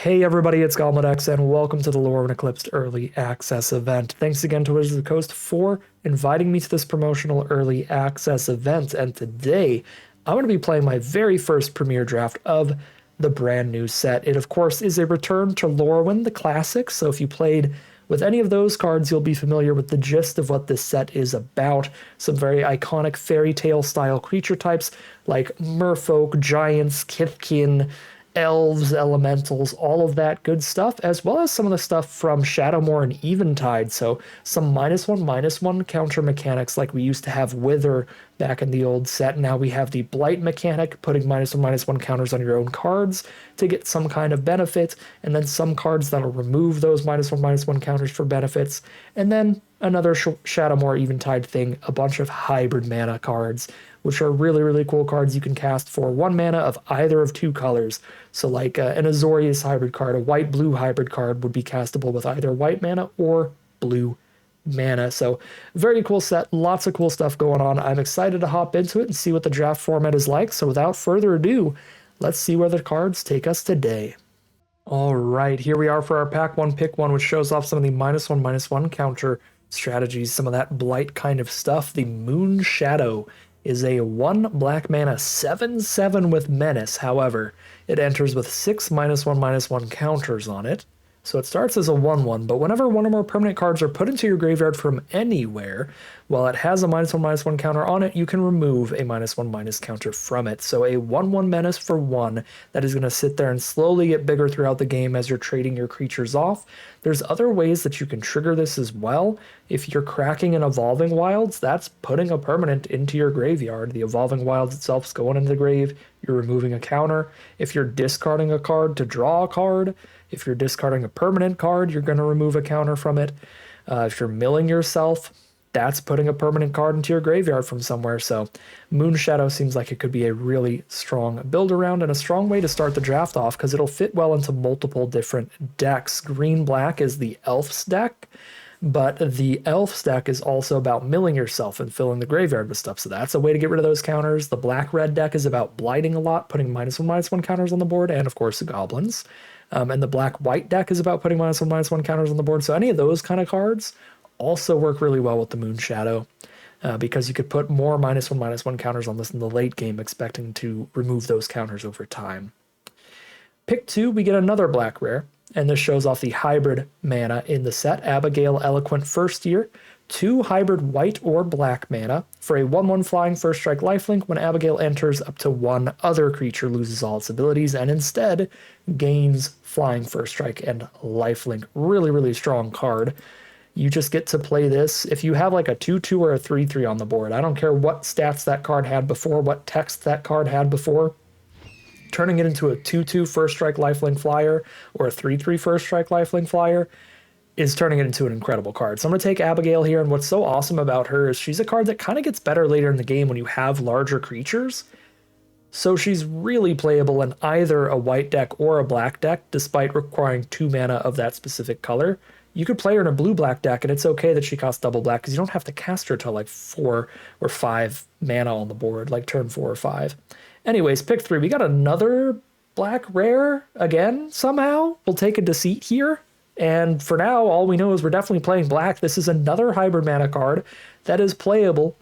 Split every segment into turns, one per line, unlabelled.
Hey everybody, it's GobletX and welcome to the Lorwyn Eclipsed Early Access Event. Thanks again to Wizards of the Coast for inviting me to this promotional early access event, and today I'm going to be playing my very first premiere draft of the brand new set. It of course is a return to Lorwyn, the classic, so if you played with any of those cards, you'll be familiar with the gist of what this set is about. Some very iconic fairy tale style creature types like merfolk, giants, kithkin, elves, elementals, all of that good stuff, as well as some of the stuff from Shadowmoor and Eventide. So some -1/-1 counter mechanics like we used to have Wither back in the old set. Now we have the Blight mechanic, putting -1/-1 counters on your own cards to get some kind of benefit, and then some cards that'll remove those -1/-1 counters for benefits, and then another Shadowmoor Eventide thing, a bunch of hybrid mana cards, which are really, really cool cards you can cast for 1 mana of either of 2 colors. So like an Azorius hybrid card, a white-blue hybrid card would be castable with either white mana or blue mana. So very cool set, lots of cool stuff going on. I'm excited to hop into it and see what the draft format is like. So without further ado, let's see where the cards take us today. All right, here we are for our pack 1, pick 1, which shows off some of the -1/-1 counter strategies, some of that blight kind of stuff. The Moon Shadow is a 1 black mana 7/7 with Menace. However, it enters with 6 -1/-1 counters on it. So it starts as a 1/1, but whenever one or more permanent cards are put into your graveyard from anywhere, while it has a -1/-1 counter on it, you can remove a -1/- counter from it. So a 1/1 Menace for 1 that is going to sit there and slowly get bigger throughout the game as you're trading your creatures off. There's other ways that you can trigger this as well. If you're cracking an Evolving Wilds, that's putting a permanent into your graveyard. The Evolving Wilds itself is going into the grave, you're removing a counter. If you're discarding a card to draw a card, if you're discarding a permanent card, you're going to remove a counter from it. If you're milling yourself, that's putting a permanent card into your graveyard from somewhere. So Moon Shadow seems like it could be a really strong build around and a strong way to start the draft off because it'll fit well into multiple different decks. Green-black is the Elf's deck, but the Elf's deck is also about milling yourself and filling the graveyard with stuff. So that's a way to get rid of those counters. The Black-red deck is about blighting a lot, putting -1/-1 counters on the board, and of course the goblins. And the Black-white deck is about putting -1/-1 counters on the board. So any of those kind of cards also work really well with the Moon Shadow because you could put more -1/-1 counters on this in the late game, expecting to remove those counters over time. Pick 2, we get another black rare, and this shows off the hybrid mana in the set. Abigail Eloquent First Year, 2 hybrid white or black mana for a 1/1 flying first strike lifelink. When Abigail enters, up to 1 other creature loses all its abilities and instead gains flying first strike and lifelink. Really, really strong card. You just get to play this if you have like a 2/2 or a 3/3 on the board. I don't care what stats that card had before, what text that card had before. Turning it into a 2/2 first strike lifelink flyer or a 3/3 first strike lifelink flyer is turning it into an incredible card. So I'm going to take Abigail here, and what's so awesome about her is she's a card that kind of gets better later in the game when you have larger creatures. So she's really playable in either a white deck or a black deck, despite requiring 2 mana of that specific color. You could play her in a blue-black deck, and it's okay that she costs double black, because you don't have to cast her till like 4 or 5 mana on the board, like turn 4 or 5. Anyways, pick 3. We got another black rare again, somehow. We'll take a Deceit here. And for now, all we know is we're definitely playing black. This is another hybrid mana card that is playable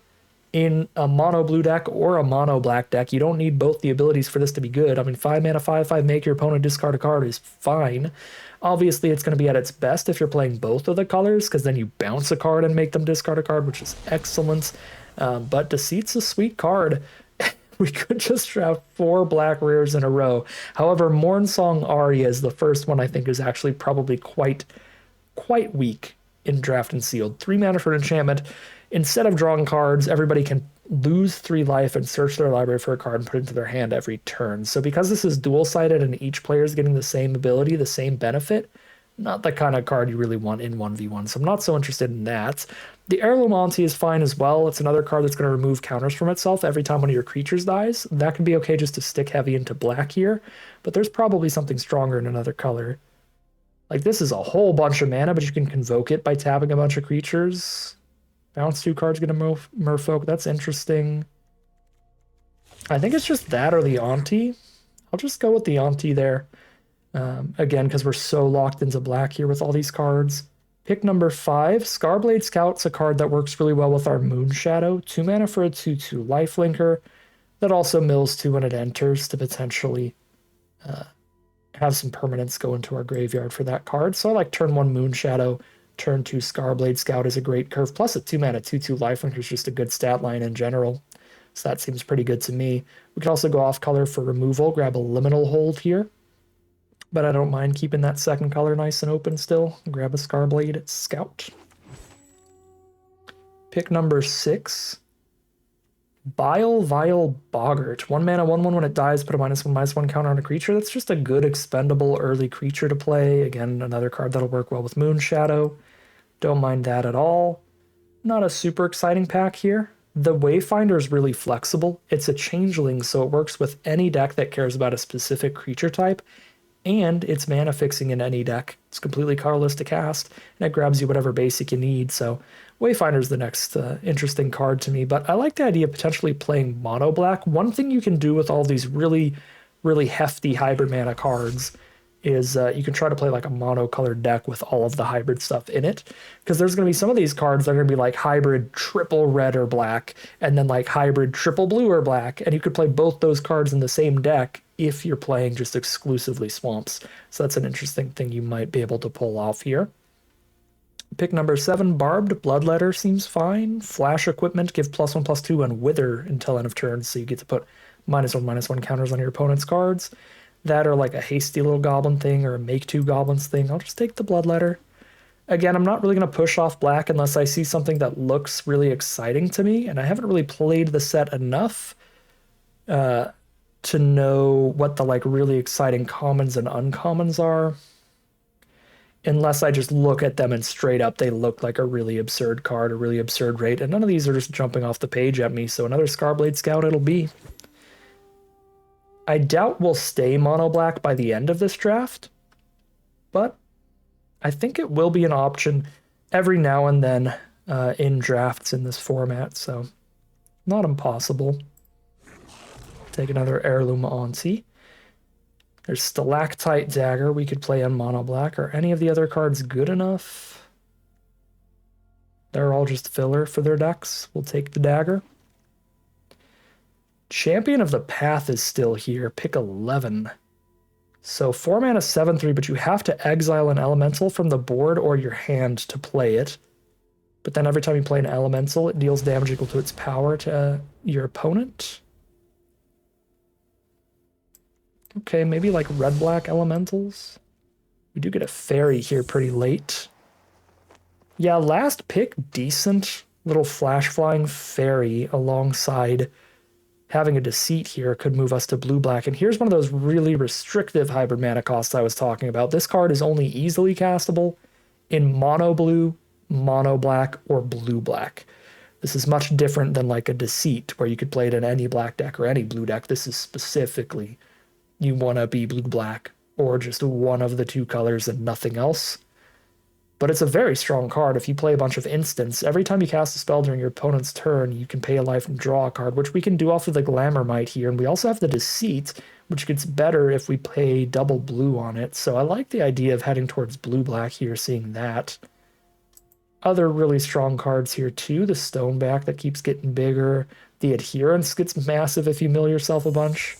in a mono blue deck or a mono black deck. You don't need both the abilities for this to be good. I mean, 5 mana, 5/5, make your opponent discard a card is fine. Obviously, it's going to be at its best if you're playing both of the colors, because then you bounce a card and make them discard a card, which is excellent. But Deceit's a sweet card. We could just draft 4 black rares in a row. However, Mornsong Aria is the first one I think is actually probably quite weak in draft and sealed. 3 mana for an enchantment. Instead of drawing cards, everybody can lose 3 life and search their library for a card and put it into their hand every turn. So because this is dual-sided and each player is getting the same ability, the same benefit, not the kind of card you really want in 1v1, so I'm not so interested in that. The Heirloom Auntie is fine as well. It's another card that's going to remove counters from itself every time one of your creatures dies. That can be okay just to stick heavy into black here, but there's probably something stronger in another color. Like, this is a whole bunch of mana, but you can convoke it by tapping a bunch of creatures. Bounce 2 cards, get a merfolk. That's interesting. I think it's just that or the Auntie. I'll just go with the Auntie there. Again, because we're so locked into black here with all these cards. Pick number 5, Scarblade Scout's a card that works really well with our Moon Shadow. 2 mana for a 2/2 lifelinker that also mills 2 when it enters to potentially have some permanents go into our graveyard for that card. So I like turn 1 Moon Shadow, turn 2 Scarblade Scout is a great curve. Plus a 2 mana 2/2 lifelinker is just a good stat line in general. So that seems pretty good to me. We can also go off color for removal, grab a Liminal Hold here. But I don't mind keeping that second color nice and open still. Grab a Scarblade Scout. Pick number 6. Vile Boggart. 1 mana, 1/1 when it dies, put a -1/-1 counter on a creature. That's just a good expendable early creature to play. Again, another card that'll work well with Moon Shadow. Don't mind that at all. Not a super exciting pack here. The Wayfinder is really flexible. It's a changeling, so it works with any deck that cares about a specific creature type. And it's mana fixing in any deck. It's completely colorless to cast, and it grabs you whatever basic you need. So Wayfinder's the next interesting card to me, but I like the idea of potentially playing mono black. One thing you can do with all these really, really hefty hybrid mana cards is you can try to play like a mono-colored deck with all of the hybrid stuff in it, because there's going to be some of these cards that are going to be like hybrid triple red or black, and then like hybrid triple blue or black, and you could play both those cards in the same deck if you're playing just exclusively swamps. So that's an interesting thing you might be able to pull off here. Pick number 7, Barbed Bloodletter seems fine. Flash equipment, give +1/+2 and Wither until end of turn, so you get to put -1/-1 counters on your opponent's cards. That or like a hasty little goblin thing or a make 2 goblins thing. I'll just take the Bloodletter. Again, I'm not really going to push off black unless I see something that looks really exciting to me, and I haven't really played the set enough to know what the like really exciting commons and uncommons are. Unless I just look at them and straight up they look like a really absurd card, a really absurd rate, and none of these are just jumping off the page at me, so another Scarblade Scout it'll be. I doubt we'll stay mono black by the end of this draft, but I think it will be an option every now and then in drafts in this format, so not impossible. Take another Heirloom Auntie. There's Stalactite Dagger we could play on mono black. Are any of the other cards good enough? They're all just filler for their decks. We'll take the Dagger. Champion of the Path is still here. Pick 11. So 4 mana 7/3, but you have to exile an elemental from the board or your hand to play it. But then every time you play an elemental, it deals damage equal to its power to your opponent. Okay, maybe like red-black elementals. We do get a fairy here pretty late. Yeah, last pick, decent little flash-flying fairy alongside having a Deceit here could move us to blue-black. And here's one of those really restrictive hybrid mana costs I was talking about. This card is only easily castable in mono-blue, mono-black, or blue-black. This is much different than like a Deceit, where you could play it in any black deck or any blue deck. This is specifically you want to be blue-black, or just one of the 2 colors and nothing else. But it's a very strong card. If you play a bunch of instants, every time you cast a spell during your opponent's turn, you can pay a life and draw a card, which we can do off of the Glamourmite here. And we also have the Deceit, which gets better if we pay double blue on it. So I like the idea of heading towards blue-black here, seeing that. Other really strong cards here too. The Stoneback that keeps getting bigger. The Adherence gets massive if you mill yourself a bunch.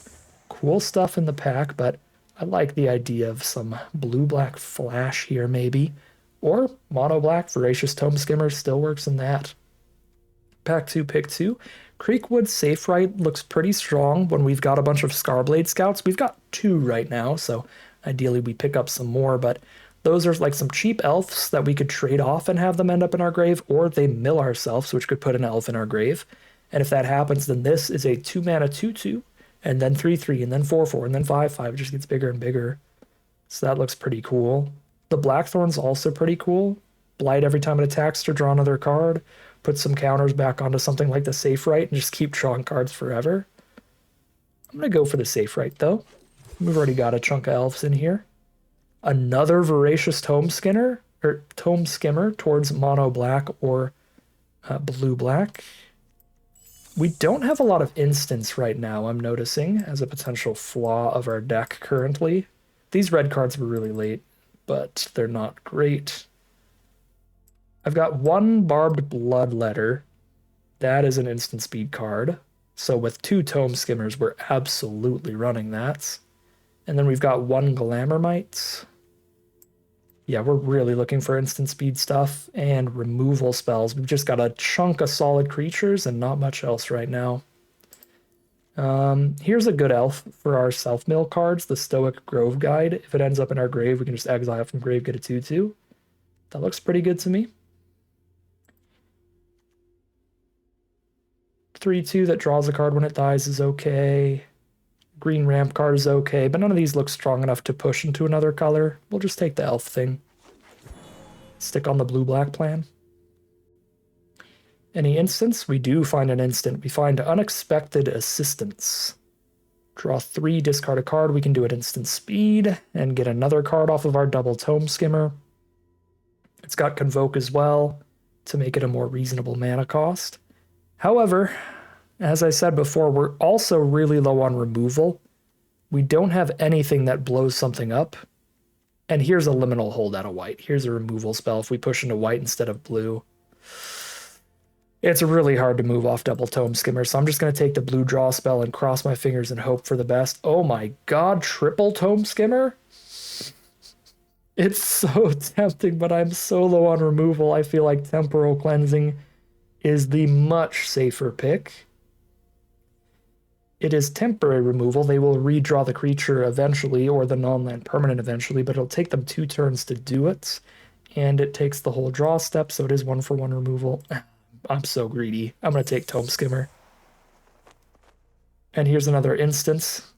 Cool stuff in the pack, but I like the idea of some blue-black flash here maybe. Or mono-black, Voracious Tome Skimmer still works in that. Pack 2, pick 2. Creekwood Safe Right looks pretty strong when we've got a bunch of Scarblade Scouts. We've got 2 right now, so ideally we pick up some more, but those are like some cheap elves that we could trade off and have them end up in our grave, or they mill ourselves, which could put an elf in our grave. And if that happens, then this is a 2 mana 2/2, and then 3/3, and then 4/4, and then 5/5. It just gets bigger and bigger. So that looks pretty cool. The Blackthorn's also pretty cool. Blight every time it attacks to draw another card. Put some counters back onto something like the Safe Right and just keep drawing cards forever. I'm going to go for the Safe Right, though. We've already got a chunk of elves in here. Another Voracious Tome Skimmer towards mono black or blue black. We don't have a lot of instants right now, I'm noticing, as a potential flaw of our deck currently. These red cards were really late, but they're not great. I've got one Barbed Bloodletter. That is an instant speed card. So with 2 Tome Skimmers, we're absolutely running that. And then we've got one Glamourmite. Yeah, we're really looking for instant speed stuff and removal spells. We've just got a chunk of solid creatures and not much else right now. Here's a good elf for our self-mill cards, the Stoic Grove Guide. If it ends up in our grave, we can just exile it from grave, get a 2/2. That looks pretty good to me. 3/2 that draws a card when it dies is okay. Green ramp card is okay, but none of these look strong enough to push into another color. We'll just take the elf thing. Stick on the blue-black plan. Any instants? We do find an instant. We find Unexpected Assistance. Draw 3, discard a card. We can do it instant speed and get another card off of our double Tome Skimmer. It's got Convoke as well to make it a more reasonable mana cost. However, as I said before, we're also really low on removal. We don't have anything that blows something up. And here's a liminal hold out of white. Here's a removal spell if we push into white instead of blue. It's really hard to move off double Tome Skimmer, so I'm just going to take the blue draw spell and cross my fingers and hope for the best. Oh my god, triple Tome Skimmer? It's so tempting, but I'm so low on removal. I feel like Temporal Cleansing is the much safer pick. It is temporary removal. They will redraw the creature eventually, or the non-land permanent eventually, but it'll take them 2 turns to do it, and it takes the whole draw step, so it is 1-for-1 removal. I'm so greedy. I'm going to take Tome Skimmer. And here's another instance,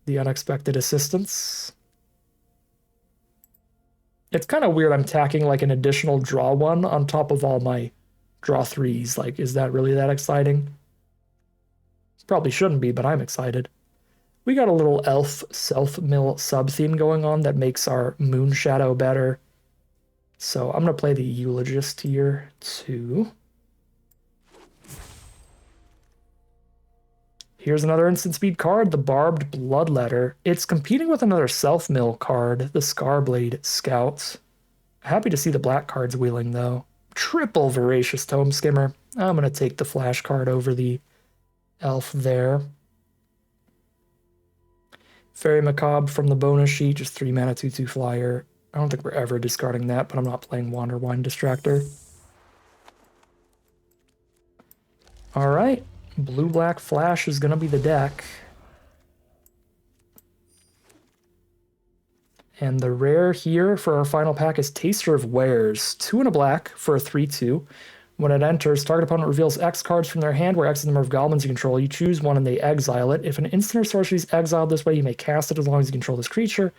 the Unexpected Assistance. It's kind of weird I'm tacking like an additional draw 1 on top of all my draw 3s. Like, is that really that exciting? Probably shouldn't be, but I'm excited. We got a little elf self-mill sub-theme going on that makes our Moon Shadow better. So I'm going to play the Eulogist here, too. Here's another instant speed card, the Barbed Bloodletter. It's competing with another self-mill card, the Scarblade Scouts. Happy to see the black cards wheeling, though. Triple Voracious Tome Skimmer. I'm going to take the flash card over the elf there. Fairy Macabre from the bonus sheet, just 3 mana, 2/2 flyer. I don't think we're ever discarding that, but I'm not playing Wanderwine Distractor. Alright, blue-black flash is going to be the deck. And the rare here for our final pack is Taster of Wares. 2 and a black for a 3/2. When it enters, target opponent reveals X cards from their hand, where X is the number of goblins you control. You choose one and they exile it. If an instant or sorcery is exiled this way, you may cast it as long as you control this creature.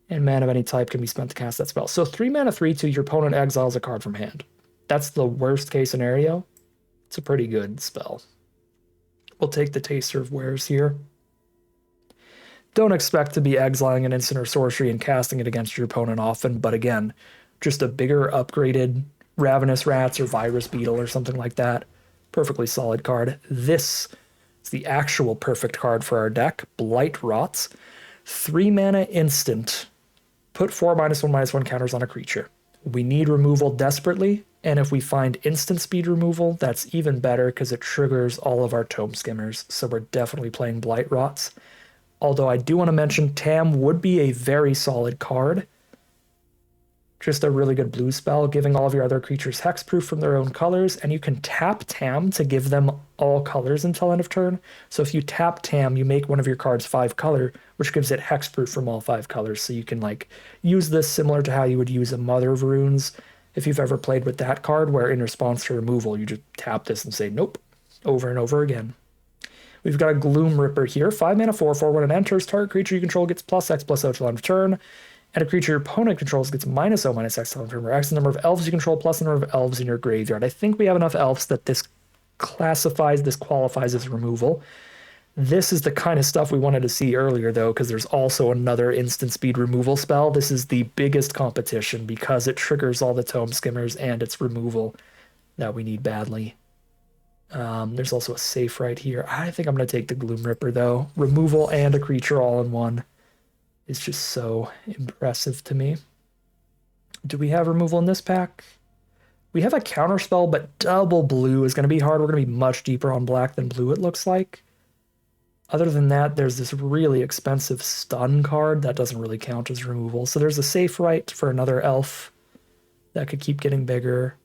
And mana of any type can be spent to cast that spell. So 3 mana, 3/2, your opponent exiles a card from hand. That's the worst case scenario. It's a pretty good spell. We'll take the Taster of Wares here. Don't expect to be exiling an instant or sorcery and casting it against your opponent often, but again, just a bigger upgraded Ravenous Rats or Virus Beetle or something like that. Perfectly solid card. This is the actual perfect card for our deck, Blight Rots. 3 mana instant. Put 4 -1/-1 counters on a creature. We need removal desperately, and if we find instant speed removal, that's even better because it triggers all of our Tome Skimmers, so we're definitely playing Blight Rots. Although I do want to mention Tam would be a very solid card. Just a really good blue spell, giving all of your other creatures hexproof from their own colors, and you can tap Tam to give them all colors until end of turn. So if you tap Tam, you make one of your cards 5 color, which gives it hexproof from all 5 colors. So you can like use this similar to how you would use a Mother of Runes if you've ever played with that card, where in response to removal, you just tap this and say nope over and over again. We've got a Gloom Ripper here. 5 mana, 4/4. When it enters, target creature you control gets +X/+O till end of turn. And a creature your opponent controls gets -O/-X till end of turn, where X is the number of elves you control plus the number of elves in your graveyard. I think we have enough elves that this qualifies as removal. This is the kind of stuff we wanted to see earlier, though, because there's also another instant speed removal spell. This is the biggest competition because it triggers all the Tome Skimmers and its removal that we need badly. There's also a safe right here. I think I'm going to take the Gloom Ripper, though. Removal and a creature all in one is just so impressive to me. Do we have removal in this pack? We have a counterspell, but double blue is going to be hard. We're going to be much deeper on black than blue, it looks like. Other than that, there's this really expensive stun card that doesn't really count as removal. So there's a safe right for another elf that could keep getting bigger.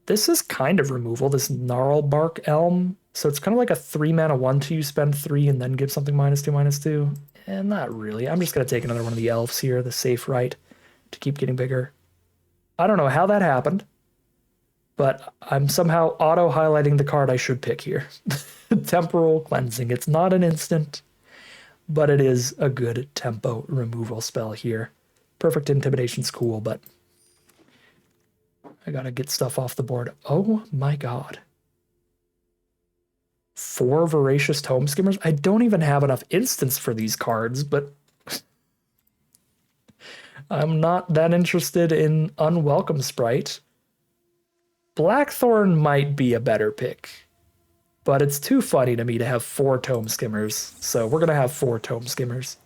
This is kind of removal, this Gnarlbark Elm. So it's kind of like a 3-mana 1/2, you spend 3 and then give something -2/-2. And not really. I'm just going to take another one of the elves here, the safe right, to keep getting bigger. I don't know how that happened, but I'm somehow auto-highlighting the card I should pick here. Temporal Cleansing. It's not an instant, but it is a good tempo removal spell here. Perfect Intimidation's cool, but I gotta get stuff off the board. Oh my god. 4 Voracious Tome Skimmers? I don't even have enough instants for these cards, but I'm not that interested in Unwelcome Sprite. Blackthorn might be a better pick, but it's too funny to me to have 4 Tome Skimmers, so we're gonna have 4 Tome Skimmers.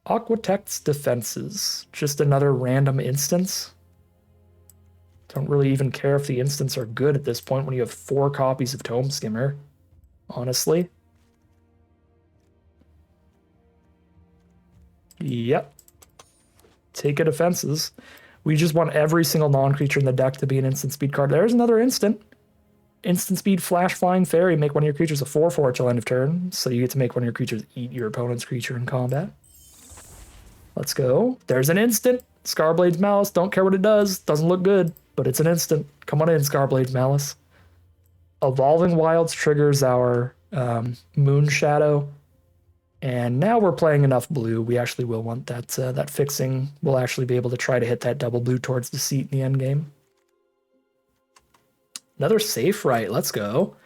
Aquatect's Defenses. Just another random instance. Don't really even care if the instants are good at this point when you have 4 copies of Tome Skimmer, honestly. Yep. Take a Defenses. We just want every single non-creature in the deck to be an instant speed card. There's another instant. Instant speed Flash Flying Fairy. Make one of your creatures a 4/4 till end of turn, so you get to make one of your creatures eat your opponent's creature in combat. Let's go. There's an instant. Scarblade's Malice. Don't care what it does. Doesn't look good, but it's an instant. Come on in, Scarblade's Malice. Evolving Wilds triggers our Moon Shadow. And now we're playing enough blue. We actually will want that that fixing. We'll actually be able to try to hit that double blue towards the seat in the end game. Another safe right. Let's go.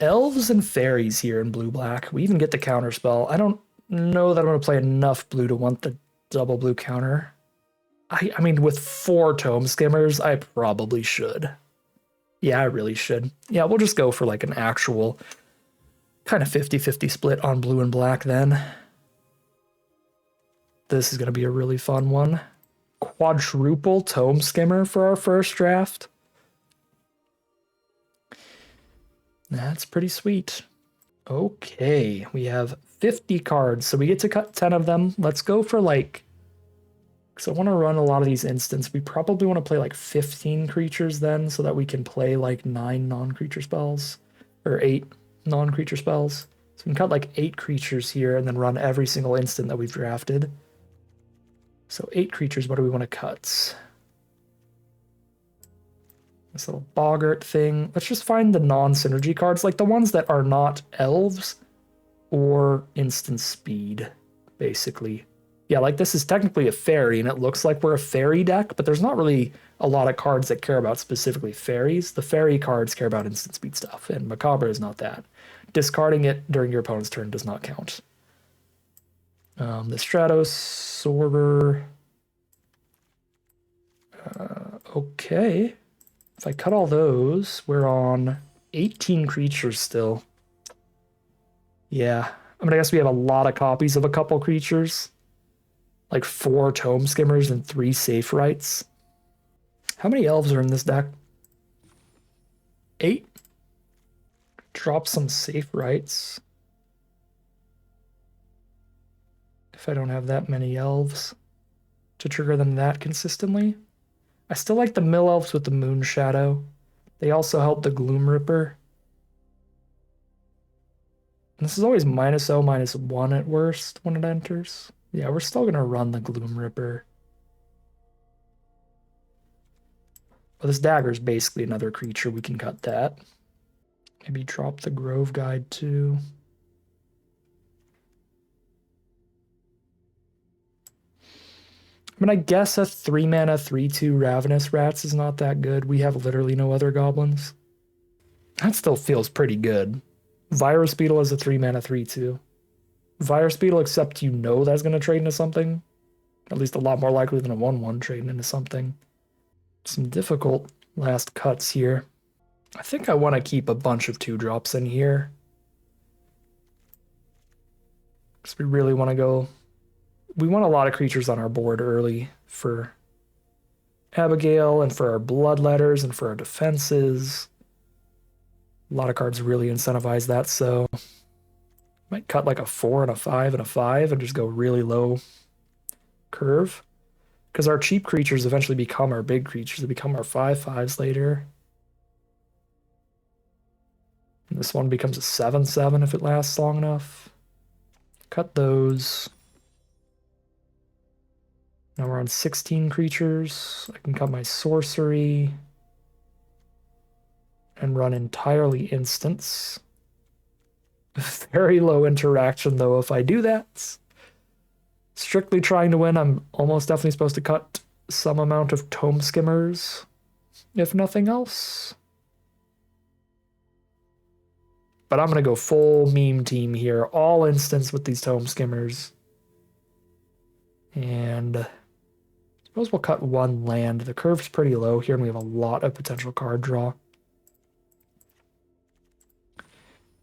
Elves and fairies here in blue-black. We even get the counter spell. I don't know that I'm going to play enough blue to want the double blue counter. I mean, with 4 Tome Skimmers, I probably should. Yeah, I really should. Yeah, we'll just go for like an actual kind of 50-50 split on blue and black then. This is going to be a really fun one. Quadruple Tome Skimmer for our first draft. That's pretty sweet. Okay, we have 50 cards, so we get to cut 10 of them. Let's go for like, because I want to run a lot of these instants. We probably want to play like 15 creatures then, so that we can play like 9 non-creature spells, or 8 non-creature spells. So we can cut like 8 creatures here and then run every single instant that we've drafted. So 8 creatures, what do we want to cut? This little boggart thing. Let's just find the non-synergy cards, like the ones that are not elves or instant speed, basically. Yeah, like this is technically a fairy, and it looks like we're a fairy deck, but there's not really a lot of cards that care about specifically fairies. The fairy cards care about instant speed stuff, and Macabre is not that. Discarding it during your opponent's turn does not count. The Stratos Sorter. Okay. If I cut all those, we're on 18 creatures still. Yeah. I mean, I guess we have a lot of copies of a couple creatures. Like 4 Tome Skimmers and 3 Safe Rights. How many elves are in this deck? 8. Drop some Safe Rights. If I don't have that many elves to trigger them that consistently. I still like the Mill Elves with the Moon Shadow. They also help the Gloom Ripper. And this is always -0, -1 at worst when it enters. Yeah, we're still going to run the Gloom Ripper. Well, this dagger is basically another creature. We can cut that. Maybe drop the Grove Guide too. I mean, I guess a 3-mana 3/2 Ravenous Rats is not that good. We have literally no other goblins. That still feels pretty good. Virus Beetle is a 3-mana 3/2. Virus Beetle, except you know that's going to trade into something. At least a lot more likely than a 1/1 trading into something. Some difficult last cuts here. I think I want to keep a bunch of 2-drops in here. Because we really want to go... We want a lot of creatures on our board early for Abigail and for our bloodletters and for our defenses. A lot of cards really incentivize that, so might cut like a 4 and a 5 and a 5 and just go really low curve. Because our cheap creatures eventually become our big creatures. They become our 5/5s later. And this one becomes a 7/7 if it lasts long enough. Cut those. Now we're on 16 creatures. I can cut my sorcery and run entirely instants. Very low interaction though if I do that. Strictly trying to win, I'm almost definitely supposed to cut some amount of Tome Skimmers, if nothing else. But I'm going to go full meme team here, all instants with these Tome Skimmers. And I suppose we'll cut one land. The curve's pretty low here, and we have a lot of potential card draw.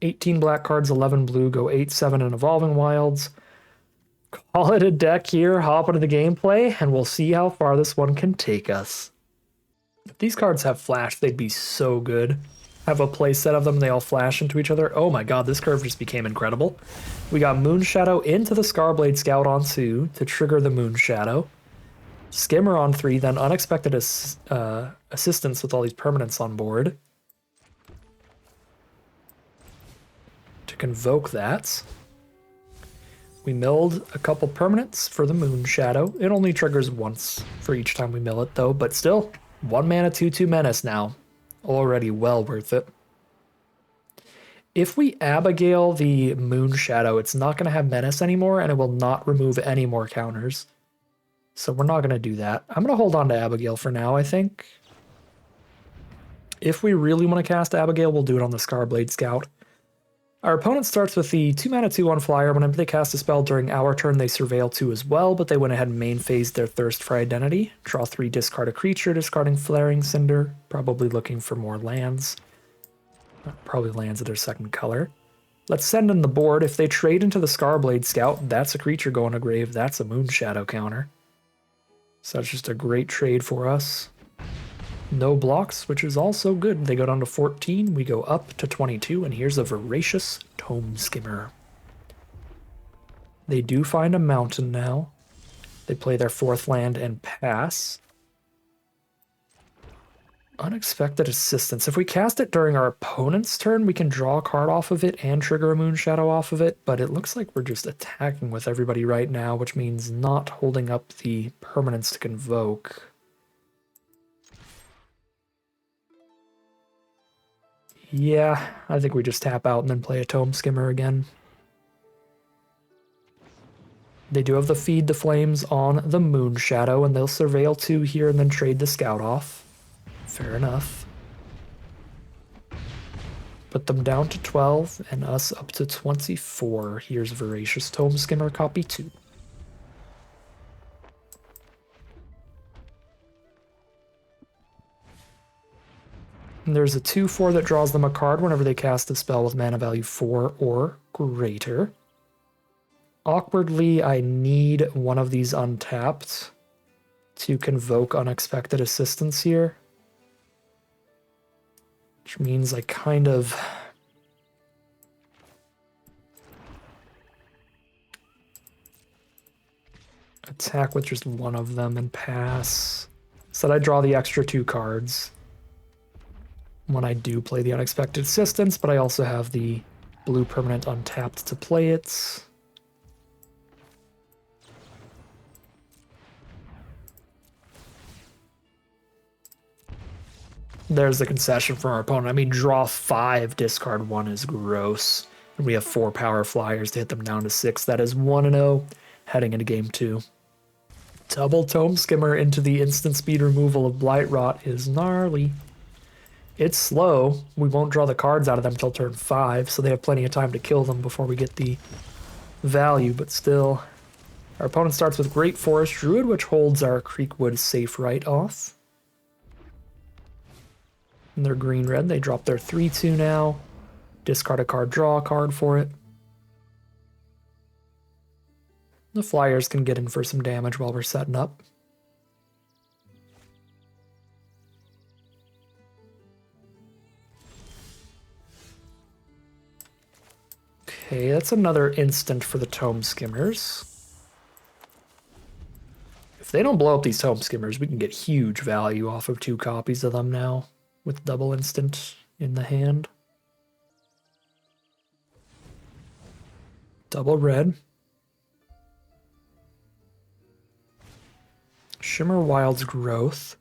18 black cards, 11 blue, go 8/7 in Evolving Wilds. Call it a deck here, hop into the gameplay, and we'll see how far this one can take us. If these cards have flash, they'd be so good. Have a play set of them, they all flash into each other. Oh my god, this curve just became incredible. We got Moonshadow into the Scarblade Scout on 2 to trigger the Moonshadow. Skimmer on 3, then Unexpected Assistance with all these permanents on board. To convoke that. We milled a couple permanents for the Moonshadow. It only triggers once for each time we mill it though, but still, 1 mana 2/2 Menace now. Already well worth it. If we Abigail the Moonshadow, it's not going to have Menace anymore, and it will not remove any more counters. So we're not going to do that. I'm going to hold on to Abigail for now, I think. If we really want to cast Abigail, we'll do it on the Scarblade Scout. Our opponent starts with the 2 mana 2/1 flyer. Whenever they cast a spell during our turn, they surveil 2 as well, but they went ahead and main phased their Thirst for Identity. Draw 3, discard a creature, discarding Flaring Cinder, probably looking for more lands. Probably lands of their second color. Let's send in the board. If they trade into the Scarblade Scout, that's a creature going to grave. That's a Moonshadow counter. So that's just a great trade for us. No blocks, which is also good. They go down to 14, we go up to 22, and here's a Voracious Tome Skimmer. They do find a mountain now. They play their 4th land and pass. Unexpected Assistance. If we cast it during our opponent's turn, we can draw a card off of it and trigger a Moonshadow off of it, but it looks like we're just attacking with everybody right now, which means not holding up the permanents to convoke. Yeah, I think we just tap out and then play a Tome Skimmer again. They do have the Feed the Flames on the Moonshadow, and they'll surveil 2 here and then trade the Scout off. Fair enough. Put them down to 12, and us up to 24. Here's Voracious Tome Skimmer, copy 2. And there's a 2/4 that draws them a card whenever they cast a spell with mana value 4 or greater. Awkwardly, I need one of these untapped to convoke Unexpected Assistance here. Which means I kind of... attack with just one of them and pass. So that I draw the extra 2 cards when I do play the Unexpected Assistance, but I also have the blue permanent untapped to play it. There's the concession from our opponent. I mean, draw 5, discard 1 is gross. And we have 4 power flyers to hit them down to 6. That is 1-0 heading into game 2. Double Tome Skimmer into the instant speed removal of Blightrot is gnarly. It's slow. We won't draw the cards out of them until turn 5, so they have plenty of time to kill them before we get the value, but still. Our opponent starts with Great Forest Druid, which holds our Creekwood Safe Right off. And they're green-red. They drop their 3/2 now. Discard a card, draw a card for it. The flyers can get in for some damage while we're setting up. Okay, that's another instant for the Tome Skimmers. If they don't blow up these Tome Skimmers, we can get huge value off of 2 copies of them now, with double instant in the hand. Double red. Shimmer Wild's Growth.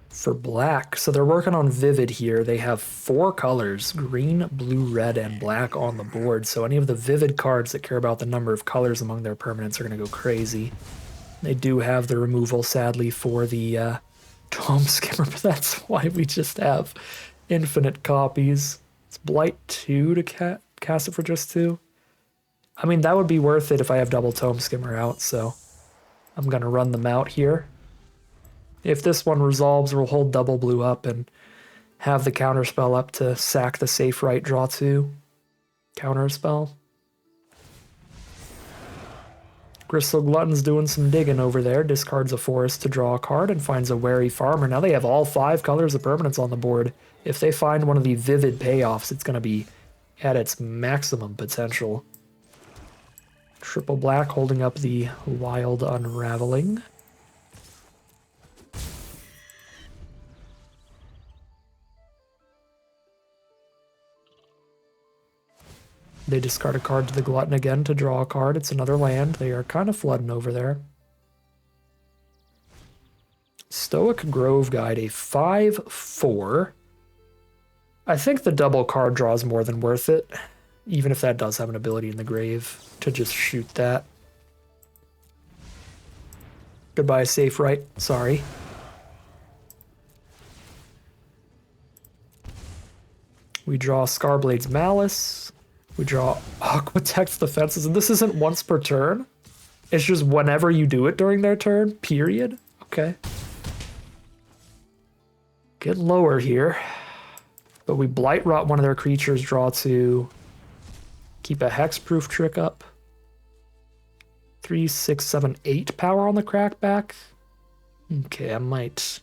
For black, so they're working on Vivid here. They have 4 colors, green, blue, red, and black on the board. So any of the Vivid cards that care about the number of colors among their permanents are going to go crazy. They do have the removal, sadly, for the Tome Skimmer, but that's why we just have infinite copies. It's Blight 2 to cast it for just 2. I mean, that would be worth it if I have double Tome Skimmer out, so I'm going to run them out here. If this one resolves, we'll hold double blue up and have the counterspell up to sack the safe right, draw 2. Counterspell. Gristle Glutton's doing some digging over there, discards a forest to draw a card and finds a Wary Farmer. Now they have all 5 colors of permanents on the board. If they find one of the Vivid payoffs, it's going to be at its maximum potential. Triple black holding up the Wild Unraveling. They discard a card to the Glutton again to draw a card. It's another land. They are kind of flooding over there. Stoic Grove Guide, a 5/4. I think the double card draw is more than worth it, even if that does have an ability in the grave to just shoot that. Goodbye, safe right. Sorry. We draw Scarblade's Malice. We draw Aquatex Defenses, and this isn't once per turn. It's just whenever you do it during their turn, period. Okay. Get lower here. But we Blight Rot one of their creatures, draw 2. Keep a Hexproof trick up. 3, 6, 7, 8 power on the Crackback. Okay, I might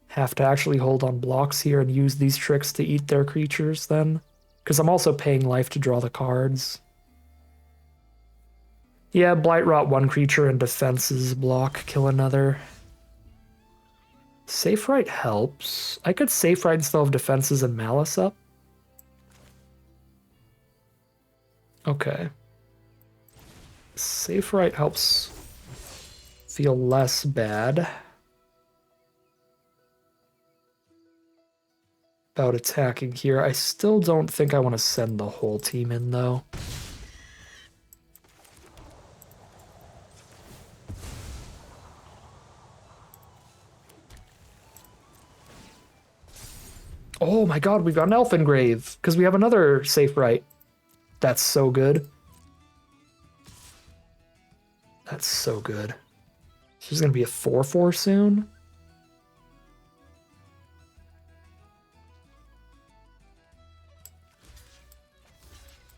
have to actually hold on blocks here and use these tricks to eat their creatures then. Because I'm also paying life to draw the cards. Yeah, Blight Rot one creature and defenses block, kill another. Safe Right helps. I could Safe Right and still have defenses and Malice up. Okay. Safe Right helps feel less bad about attacking here. I still don't think I want to send the whole team in, though. Oh my god, we've got an Elfin Grave, because we have another Safe Right. That's so good. That's so good. This is going to be a 4/4 soon.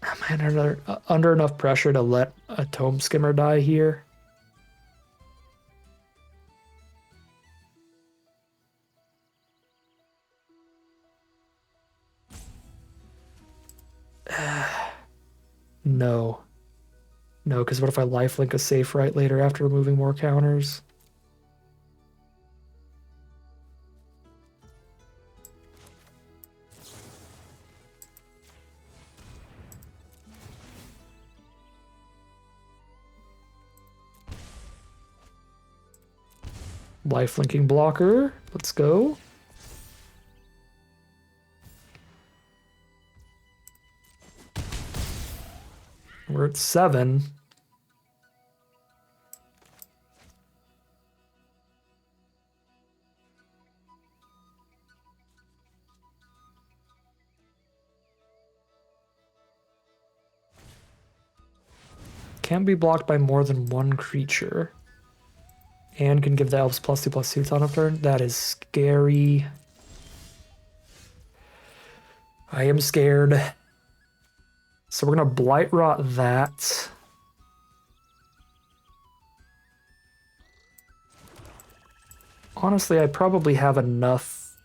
Am I under enough pressure to let a Tome Skimmer die here? No. No, because what if I lifelink a Safe Right later after removing more counters? Lifelinking blocker. Let's go. We're at 7. Can't be blocked by more than one creature. And can give the elves +2/+2 on a turn. That is scary. I am scared. So we're gonna Blight Rot that. Honestly, I probably have enough.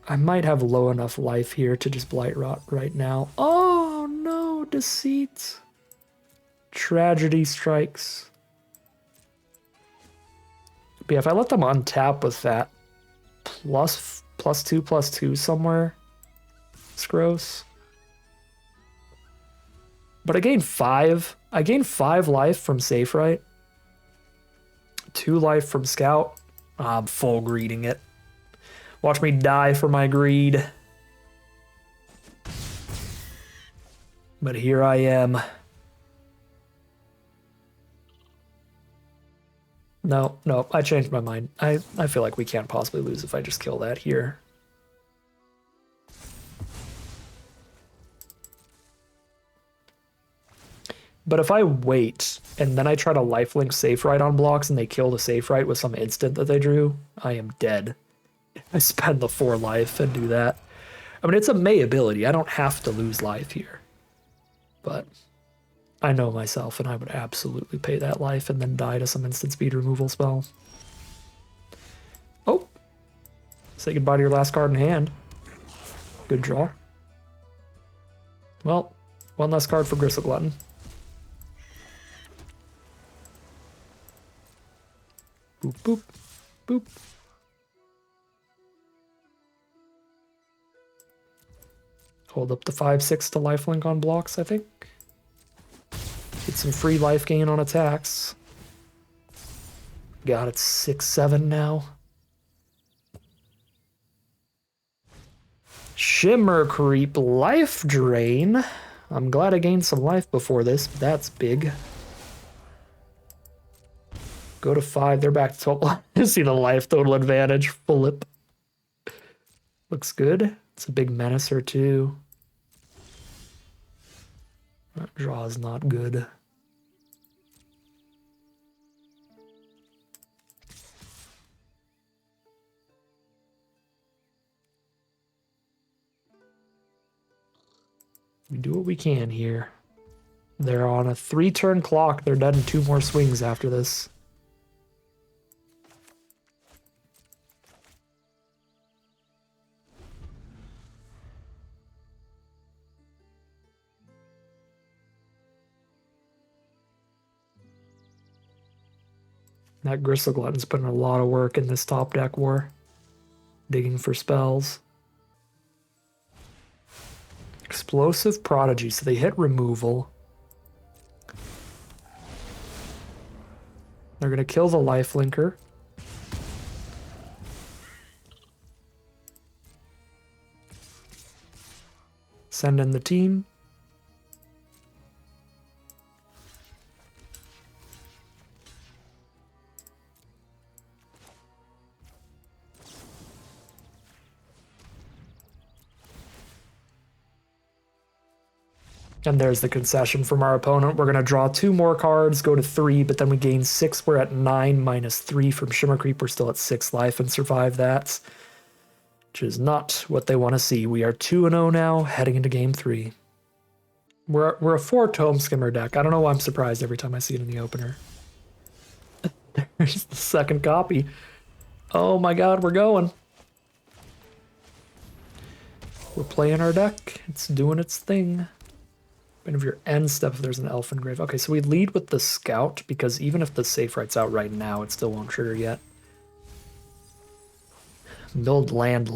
I might have low enough life here to just Blight Rot right now. Oh no, deceit. Tragedy strikes. But yeah, if I let them untap with that +2/+2 somewhere, it's gross. But I gained 5. I gained 5 life from Safe Right. 2 life from Scout. I'm full greeding it. Watch me die for my greed. But here I am. No, I changed my mind. I feel like we can't possibly lose if I just kill that here. But if I wait and then I try to lifelink Safe Right on blocks and they kill the Safe Right with some instant that they drew, I am dead. I spend the 4 life and do that. I mean, it's a May ability. I don't have to lose life here. But I know myself and I would absolutely pay that life and then die to some instant speed removal spell. Oh! Say goodbye to your last card in hand. Good draw. Well, one less card for Gristle Glutton. Boop, boop, boop. Hold up the 5/6 to lifelink on blocks, I think. Get some free life gain on attacks. God, it's 6/7 now. Shimmer Creep, Life Drain. I'm glad I gained some life before this, but that's big. Go to 5, they're back to 12. See the life total advantage, flip. Looks good. It's a big menacer too. That draw is not good. We do what we can here. They're on a 3-turn clock. They're dead in 2 more swings after this. That Gristle Glutton's putting a lot of work in this top deck war. Digging for spells. Explosive Prodigy, so they hit removal. They're going to kill the lifelinker. Send in the team. And there's the concession from our opponent. We're going to draw 2 more cards, go to 3, but then we gain 6. We're at 9 minus 3 from Shimmer Creep. We're still at 6 life and survive that, which is not what they want to see. We are 2-0 now, heading into game 3. We're a 4 Tome Skimmer deck. I don't know why I'm surprised every time I see it in the opener. There's the second copy. Oh my god, we're going. We're playing our deck. It's doing its thing. Of your end step if there's an Elfin Grave. Okay, so we lead with the Scout, because even if the Safe Right's out right now, it still won't trigger yet. Build land.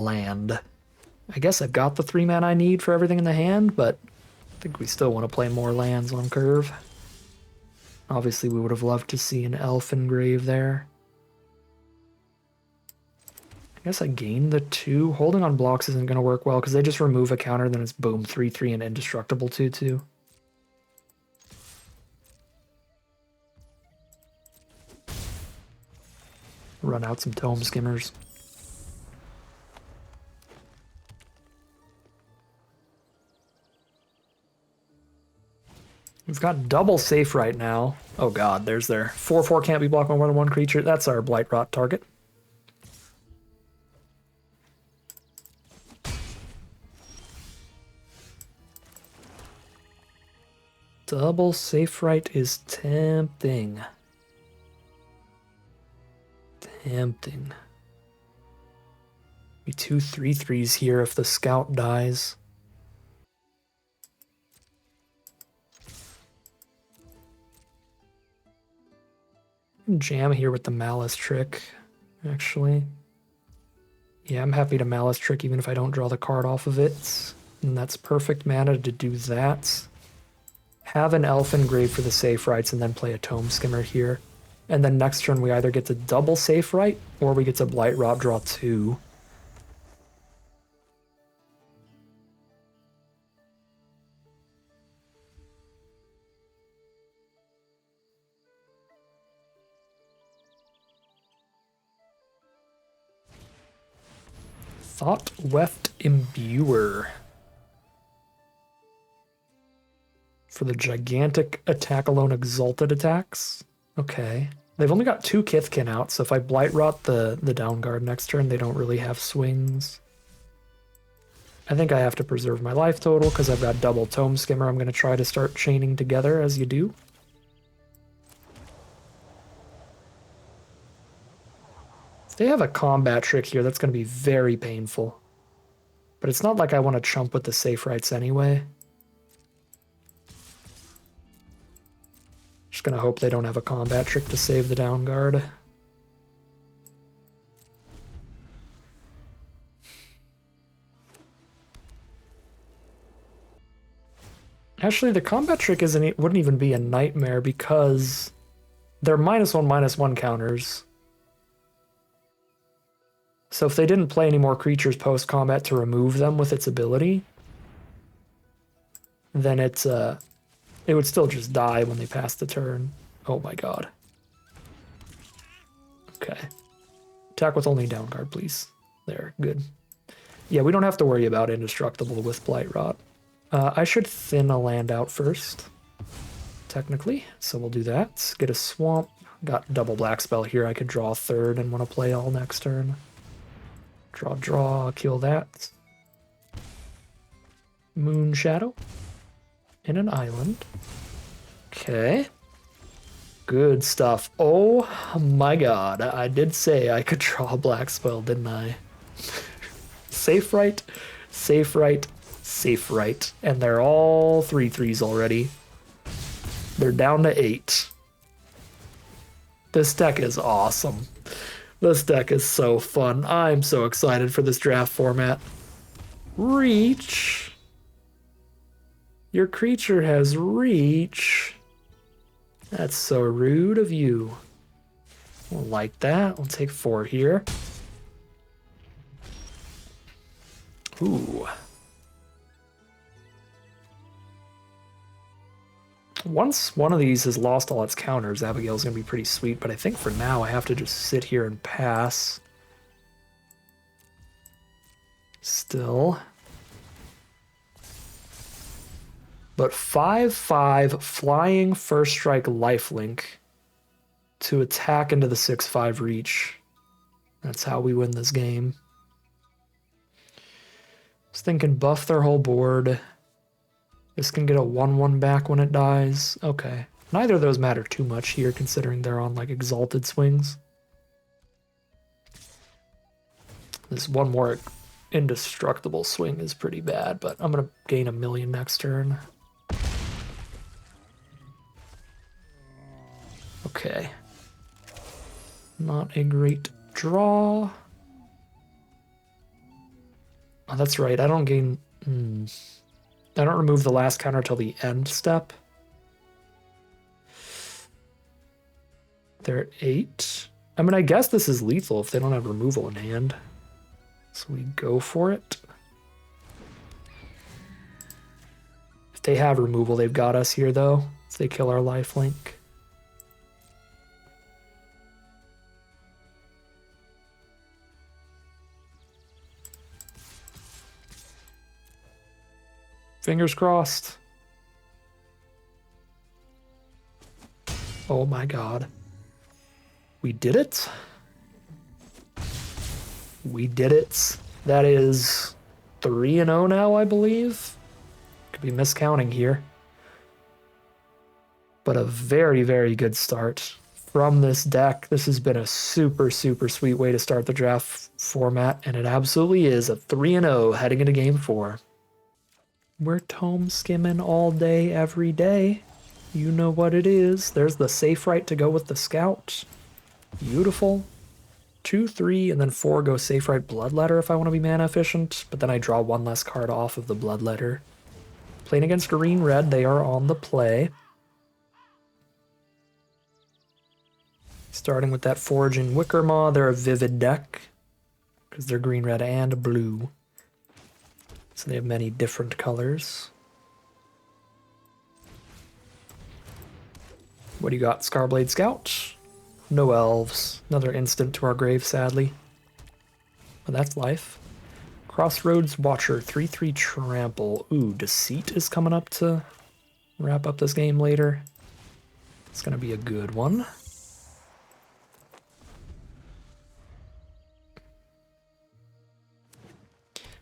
I guess I've got the 3 mana I need for everything in the hand, but I think we still want to play more lands on curve. Obviously, we would have loved to see an Elfin Grave there. I guess I gained the 2. Holding on blocks isn't going to work well, because they just remove a counter, then it's boom, 3/3 and indestructible 2/2. Run out some Tome Skimmers. We've got double Safe Right now. Oh god, there's their 4/4 can't be blocked by more than 1 creature. That's our Blight Rot target. Double safe right is tempting. Tempting. Be 2 3/3s here if the scout dies. Jam here with the malice trick, actually. Yeah, I'm happy to malice trick even if I don't draw the card off of it. And that's perfect mana to do that. Have an elf engrave for the safe rights and then play a tome skimmer here. And then next turn we either get to double safe right or we get to blight rot draw 2. Thought Weft Imbuer. For the gigantic attack alone exalted attacks. Okay. They've only got 2 Kithkin out, so if I blight rot the down guard next turn, they don't really have swings. I think I have to preserve my life total because I've got double tome skimmer. I'm going to try to start chaining together as you do. They have a combat trick here that's going to be very painful. But it's not like I want to chump with the safe rights anyway. Just going to hope they don't have a combat trick to save the down guard. Actually, the combat trick wouldn't even be a nightmare because they're -1/-1 counters. So if they didn't play any more creatures post-combat to remove them with its ability, then it would still just die when they pass the turn. Oh my god. Okay. Attack with only down guard, please. There, good. Yeah, we don't have to worry about indestructible with Blight Rot. I should thin a land out first, technically, so we'll do that. Get a swamp. Got double black spell here. I could draw a third and want to play all next turn. Draw, kill that. Moon Shadow. In an island. Okay. Good stuff. Oh my god, I did say I could draw a black spell, didn't I? Safe right, safe right, safe right. And they're all 3/3s already. They're down to 8. This deck is awesome. This deck is so fun. I'm so excited for this draft format. Reach. Your creature has reach. That's so rude of you. We'll like that. We'll take 4 here. Ooh. Once one of these has lost all its counters, Abigail's going to be pretty sweet, but I think for now I have to just sit here and pass. Still. But 5/5 flying first strike lifelink to attack into the 6/5 reach. That's how we win this game. I was thinking buff their whole board. This can get a 1/1 back when it dies. Okay. Neither of those matter too much here, considering they're on like exalted swings. This one more indestructible swing is pretty bad, but I'm going to gain 1,000,000 next turn. Okay. Not a great draw. Oh, that's right. I don't gain... I don't remove the last counter till the end step. They're at 8. I mean, I guess this is lethal if they don't have removal in hand. So we go for it. If they have removal, they've got us here, though. If they kill our lifelink. Fingers crossed. Oh my god. We did it. We did it. That is 3-0 now, I believe. Could be miscounting here. but a very, very good start from this deck. This has been a super, super sweet way to start the draft format, and it absolutely is a 3-0 heading into game 4. We're tome skimming all day, every day. You know what it is. There's the safe right to go with the scout. Beautiful. 2, 3, and then 4 go safe right bloodletter if I want to be mana efficient, but then I draw one less card off of the bloodletter. Playing against green-red, they are on the play. Starting with that Foraging Wickermaw, they're a vivid deck, because they're green, red, and blue. So they have many different colors. What do you got, Scarblade Scout? No elves. Another instant to our grave, sadly. But that's life. Crossroads Watcher, 3/3 trample. Ooh, Deceit is coming up to wrap up this game later. It's gonna be a good one.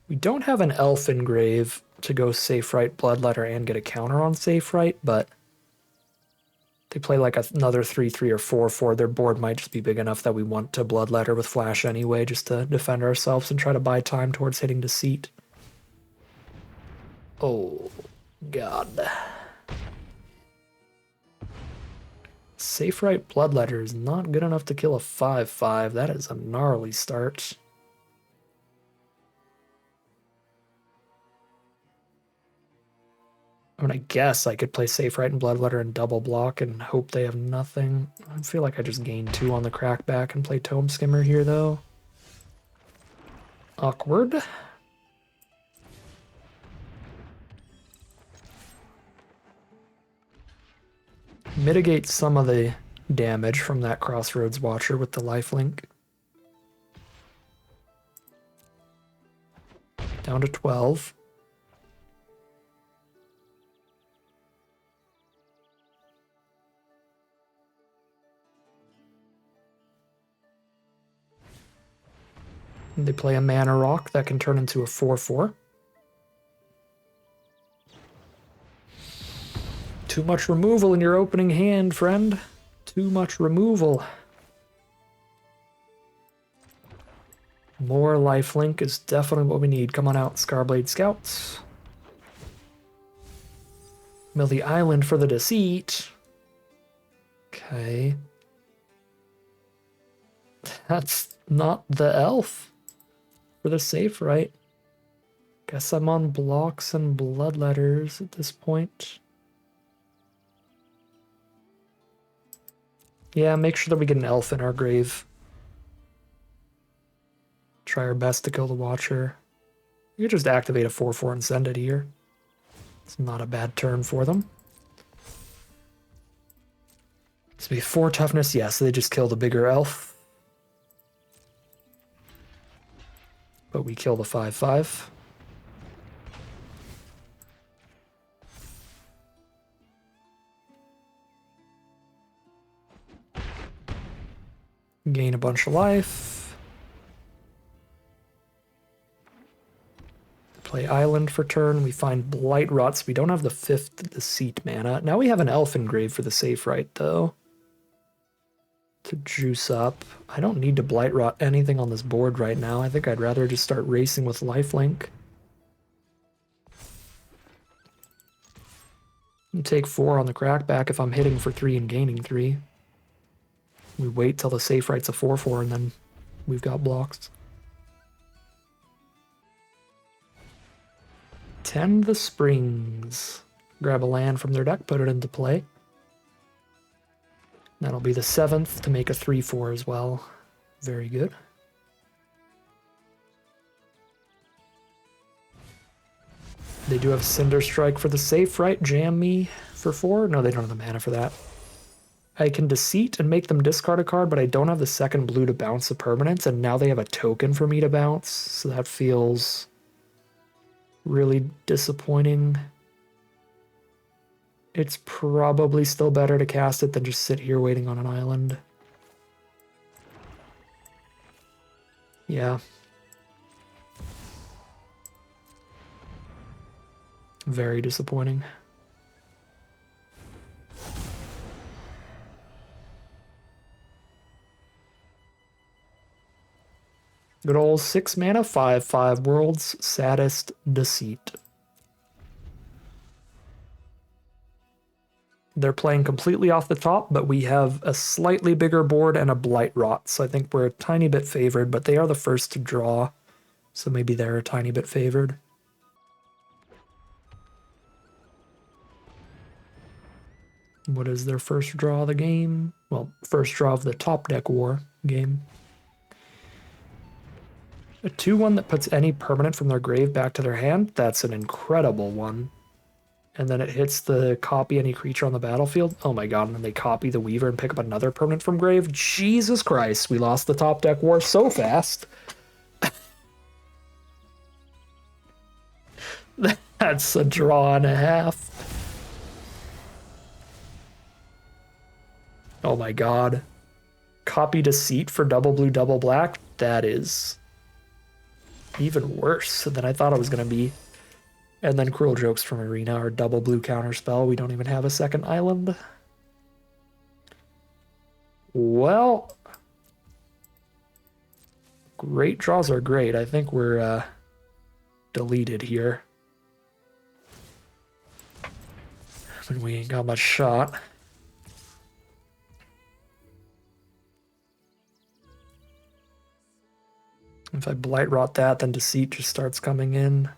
We don't have an elf engrave to go safe right bloodletter and get a counter on safe right, but they play like another 3/3 or 4/4. Their board might just be big enough that we want to bloodletter with flash anyway, just to defend ourselves and try to buy time towards hitting Deceit. Oh, God. Safe right bloodletter is not good enough to kill a 5/5. That is a gnarly start. I mean, I guess I could play safe right and bloodletter and double block and hope they have nothing. I feel like I just gained 2 on the crackback and play Tome Skimmer here, though. Awkward. Mitigate some of the damage from that Crossroads Watcher with the lifelink. Down to 12. They play a mana rock that can turn into a 4/4. Too much removal in your opening hand, friend. Too much removal. More lifelink is definitely what we need. Come on out, Scarblade Scouts. Mill the island for the Deceit. Okay. That's not the elf for the safe, right? Guess I'm on blocks and bloodletters at this point. Yeah, make sure that we get an elf in our grave. Try our best to kill the Watcher. You could just activate a 4/4 and send it here. It's not a bad turn for them. It's be 4 toughness, yeah, so they just kill the bigger elf. But we kill the 5/5. Gain a bunch of life. Play island for turn. We find Blight Rot, so we don't have the 5th Deceit mana. Now we have an elf engrave for the safe right, though. To juice up. I don't need to Blight Rot anything on this board right now. I think I'd rather just start racing with lifelink. And take 4 on the crackback if I'm hitting for 3 and gaining 3. We wait till the safe right's a 4/4 and then we've got blocks. Tend the Springs. Grab a land from their deck, put it into play. That'll be the 7th to make a 3/4 as well. Very good. They do have Cinder Strike for the safe, right? Jam me for 4? No, they don't have the mana for that. I can Deceit and make them discard a card, but I don't have the 2nd blue to bounce the permanents, and now they have a token for me to bounce, so that feels really disappointing. It's probably still better to cast it than just sit here waiting on an island. Yeah. Very disappointing. Good old 6 mana, 5/5 World's Saddest Deceit. They're playing completely off the top, but we have a slightly bigger board and a Blight Rot, so I think we're a tiny bit favored, but they are the first to draw, so maybe they're a tiny bit favored. What is their first draw of the game? Well, first draw of the top deck war game. A 2/1 that puts any permanent from their grave back to their hand. That's an incredible one. And then it hits the copy any creature on the battlefield. Oh my god, and then they copy the Weaver and pick up another permanent from grave. Jesus Christ, we lost the top deck war so fast. That's a draw and a half. Oh my god. Copy Deceit for double blue, double black. That is even worse than I thought it was going to be. And then Cruel Jokes from Arena, our double blue counterspell. We don't even have a second island. Well, great draws are great. I think we're deleted here. I mean, we ain't got much shot. If I Blight Rot that, then Deceit just starts coming in.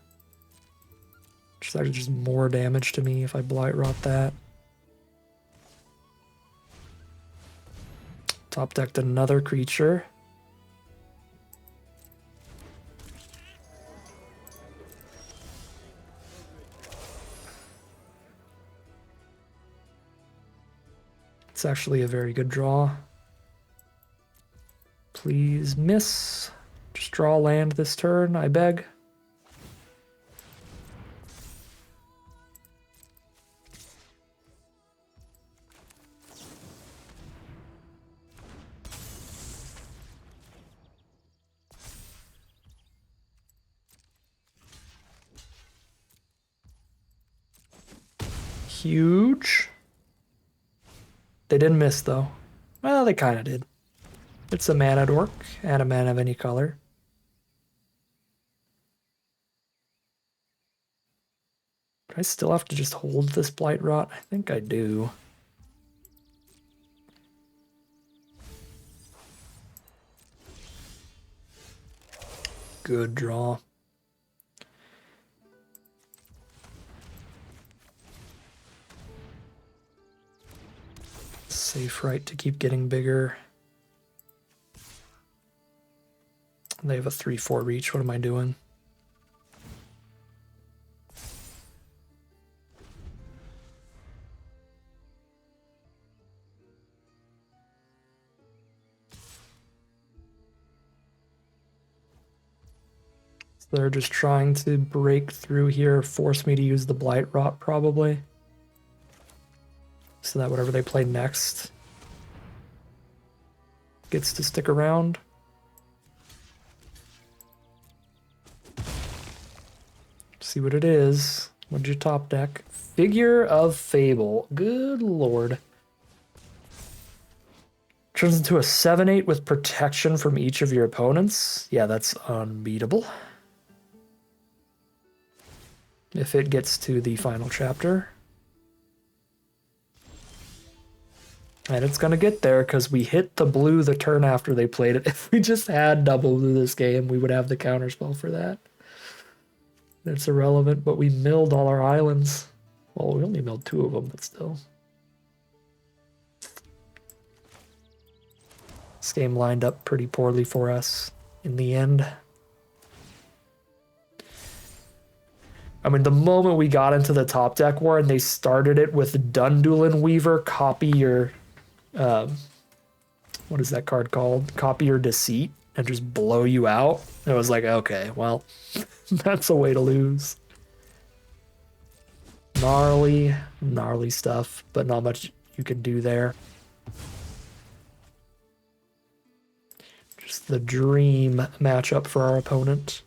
Which is actually just more damage to me if I Blight Rot that. Top decked another creature. It's actually a very good draw. Please miss. Just draw land this turn, I beg. Huge. They didn't miss, though. Well, they kind of did. It's a mana dork and a mana of any color. Do I still have to just hold this Blight Rot? I think I do. Good draw. Safe right to keep getting bigger. They have a 3/4 reach. What am I doing? So they're just trying to break through here, force me to use the Blight Rot probably. So that whatever they play next gets to stick around. See what it is. What'd you top deck? Figure of Fable. Good lord. Turns into a 7/8 with protection from each of your opponents. Yeah, that's unbeatable. If it gets to the final chapter. And it's going to get there because we hit the blue the turn after they played it. If we just had double blue this game, we would have the counterspell for that. It's irrelevant, but we milled all our islands. Well, we only milled 2 of them, but still. This game lined up pretty poorly for us in the end. I mean, the moment we got into the top deck war and they started it with Dundulin Weaver, copy your... what is that card called? Copy your Deceit and just blow you out. It was like, okay, well, that's a way to lose. Gnarly stuff, but not much you can do there. Just the dream matchup for our opponent.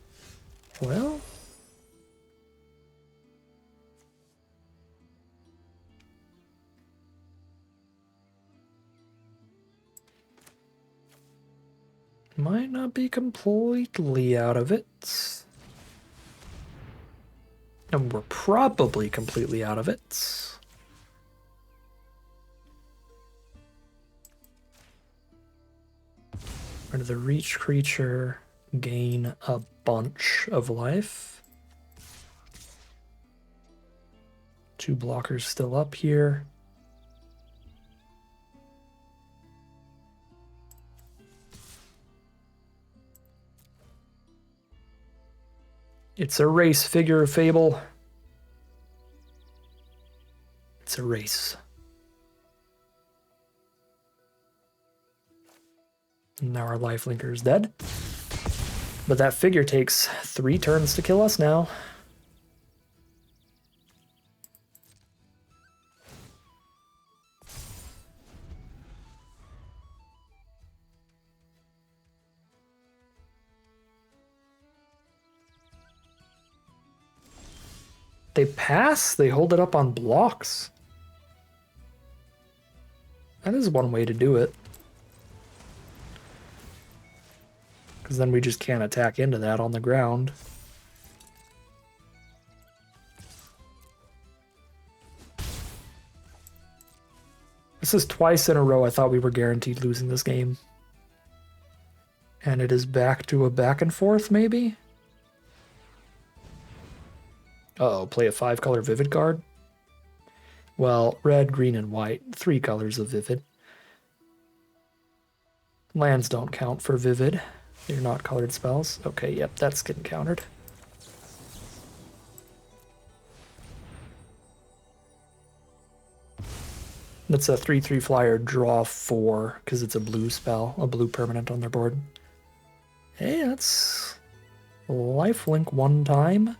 Well... Might not be completely out of it. And we're probably completely out of it. Where does the reach creature gain a bunch of life? 2 blockers still up here. It's a race, Figure of Fable. It's a race. Now our lifelinker is dead. But that figure takes 3 turns to kill us now. They pass, they hold it up on blocks. That is one way to do it. Because then we just can't attack into that on the ground. This is twice in a row I thought we were guaranteed losing this game. And it is back to a back and forth, maybe? Uh-oh, play a 5-color Vivid card? Well, red, green, and white. 3 colors of Vivid. Lands don't count for Vivid. They're not colored spells. Okay, yep, that's getting countered. That's a 3/3 flyer, draw 4, because it's a blue spell, a blue permanent on their board. Hey, that's lifelink 1 time.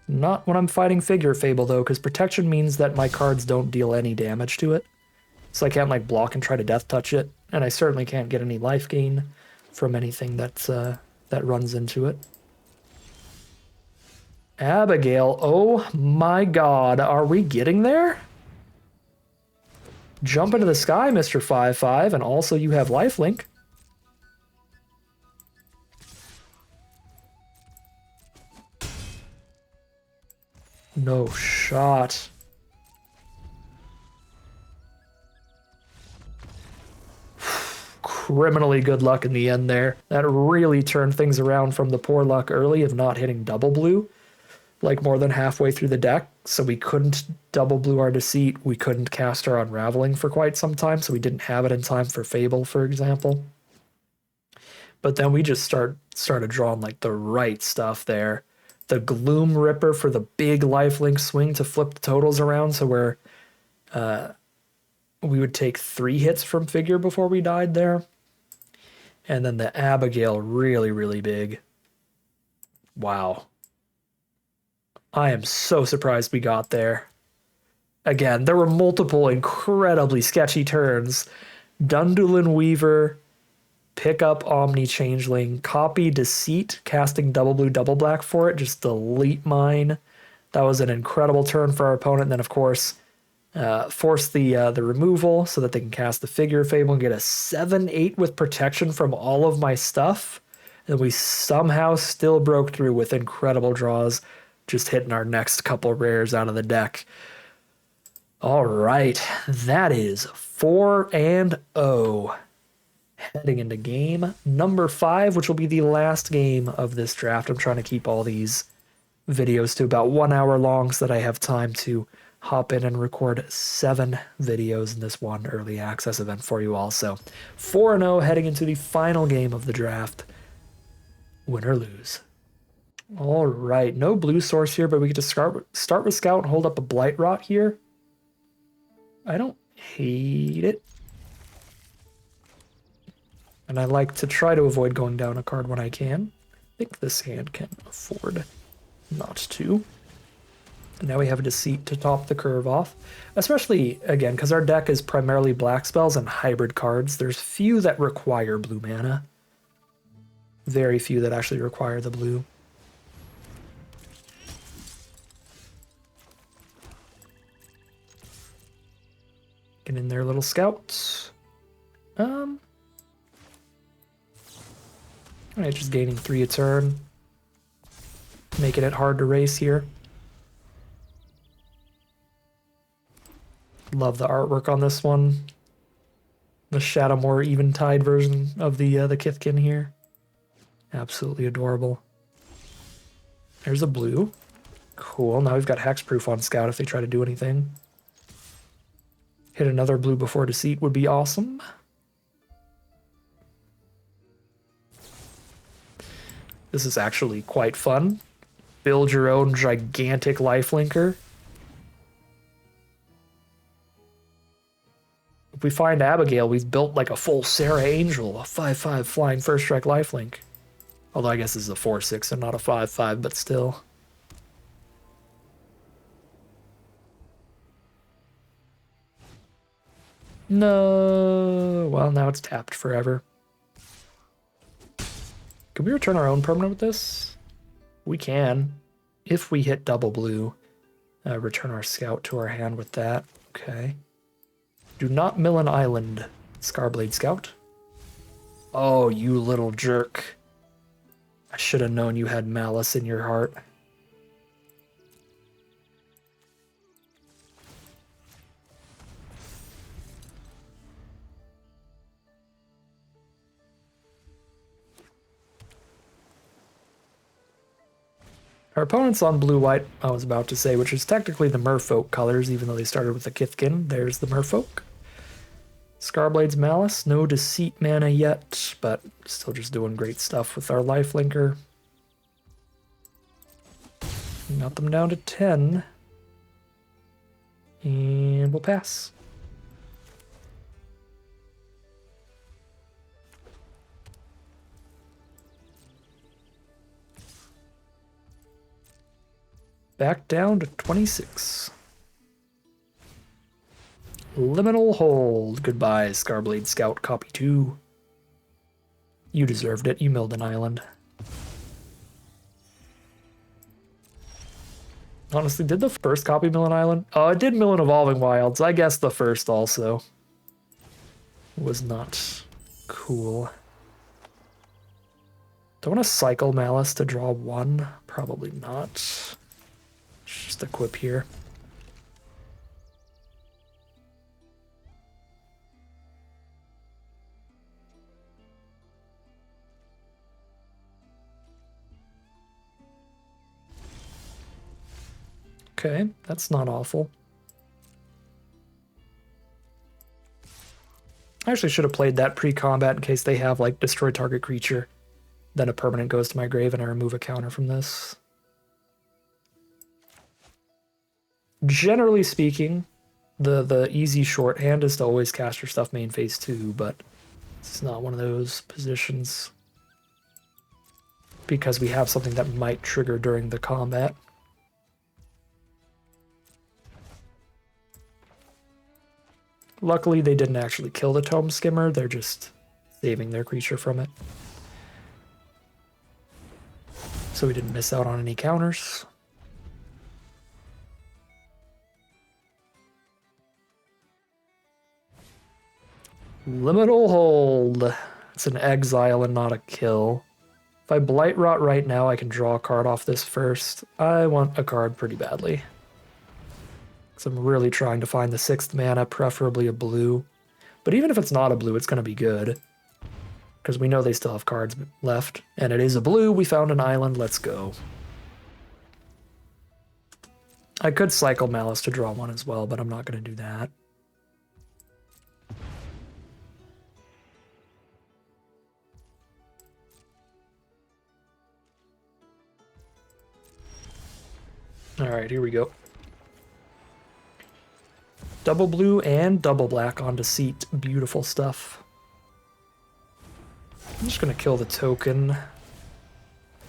Not when I'm fighting Figure Fable, though, because protection means that my cards don't deal any damage to it. So I can't, like, block and try to death touch it, and I certainly can't get any life gain from anything that's, that runs into it. Abigail, oh my god, are we getting there? Jump into the sky, Mr. 5/5, and also you have lifelink. No shot. Criminally good luck in the end there. That really turned things around from the poor luck early of not hitting double blue, like more than halfway through the deck. So we couldn't double blue our Deceit. We couldn't cast our Unraveling for quite some time, so we didn't have it in time for Fable, for example. But then we just started drawing like the right stuff there. The Gloom Ripper for the big lifelink swing to flip the totals around, so where we would take 3 hits from Figure before we died there. And then the Abigail, really, really big. Wow. I am so surprised we got there. Again, there were multiple incredibly sketchy turns. Dundulin Weaver, pick up Omni Changeling, copy Deceit, casting double blue, double black for it, just delete mine. That was an incredible turn for our opponent. And then, of course, force the removal so that they can cast the Figure of Fable and get a 7/8 with protection from all of my stuff. And we somehow still broke through with incredible draws, just hitting our next couple rares out of the deck. All right, that is 4-0. Heading into game number 5, which will be the last game of this draft. I'm trying to keep all these videos to about 1 hour long so that I have time to hop in and record 7 videos in this one early access event for you all. So 4-0 heading into the final game of the draft. Win or lose. All right, no blue source here, but we get to start with Scout and hold up a Blight Rot here. I don't hate it. And I like to try to avoid going down a card when I can. I think this hand can afford not to. And now we have a Deceit to top the curve off. Especially, again, because our deck is primarily black spells and hybrid cards. There's few that require blue mana. Very few that actually require the blue. Can Get in there, little scouts. Alright, just gaining 3 a turn. Making it hard to race here. Love the artwork on this one. The Shadowmoor Eventide version of the Kithkin here. Absolutely adorable. There's a blue. Cool, now we've got hexproof on scout if they try to do anything. Hit another blue before deceit would be awesome. This is actually quite fun. Build your own gigantic lifelinker. If we find Abigail, we've built like a full Sarah Angel, a 5/5 flying first strike lifelink. Although I guess this is a 4/6 and not a 5/5, but still. No, well now it's tapped forever. Can we return our own permanent with this? We can. If we hit double blue, return our scout to our hand with that. Okay. Do not mill an island, Scarblade Scout. Oh, you little jerk. I should have known you had malice in your heart. Our opponent's on blue-white, I was about to say, which is technically the Merfolk colors, even though they started with the Kithkin. There's the Merfolk. Scarblade's Malice, no Deceit mana yet, but still just doing great stuff with our lifelinker. Got them down to 10. And we'll pass. Back down to 26. Liminal Hold. Goodbye, Scarblade Scout, copy 2. You deserved it. You milled an island. Honestly, did the first copy mill an island? Oh, it did mill an Evolving Wilds. I guess the first also was not cool. Do I want to cycle Malice to draw 1? Probably not. Just equip here. Okay, that's not awful. I actually should have played that pre-combat in case they have, like, destroy target creature. Then a permanent goes to my grave and I remove a counter from this. Generally speaking, the easy shorthand is to always cast your stuff main phase 2, but it's not one of those positions. Because we have something that might trigger during the combat. Luckily, they didn't actually kill the Tome Skimmer, they're just saving their creature from it. So we didn't miss out on any counters. Liminal Hold. It's an exile and not a kill. If I Blight Rot right now, I can draw a card off this first. I want a card pretty badly. Because I'm really trying to find the 6th mana, preferably a blue. But even if it's not a blue, it's going to be good. Because we know they still have cards left. And it is a blue, we found an island, let's go. I could cycle Malice to draw 1 as well, but I'm not going to do that. Alright, here we go. Double blue and double black on Deceit. Beautiful stuff. I'm just gonna kill the token.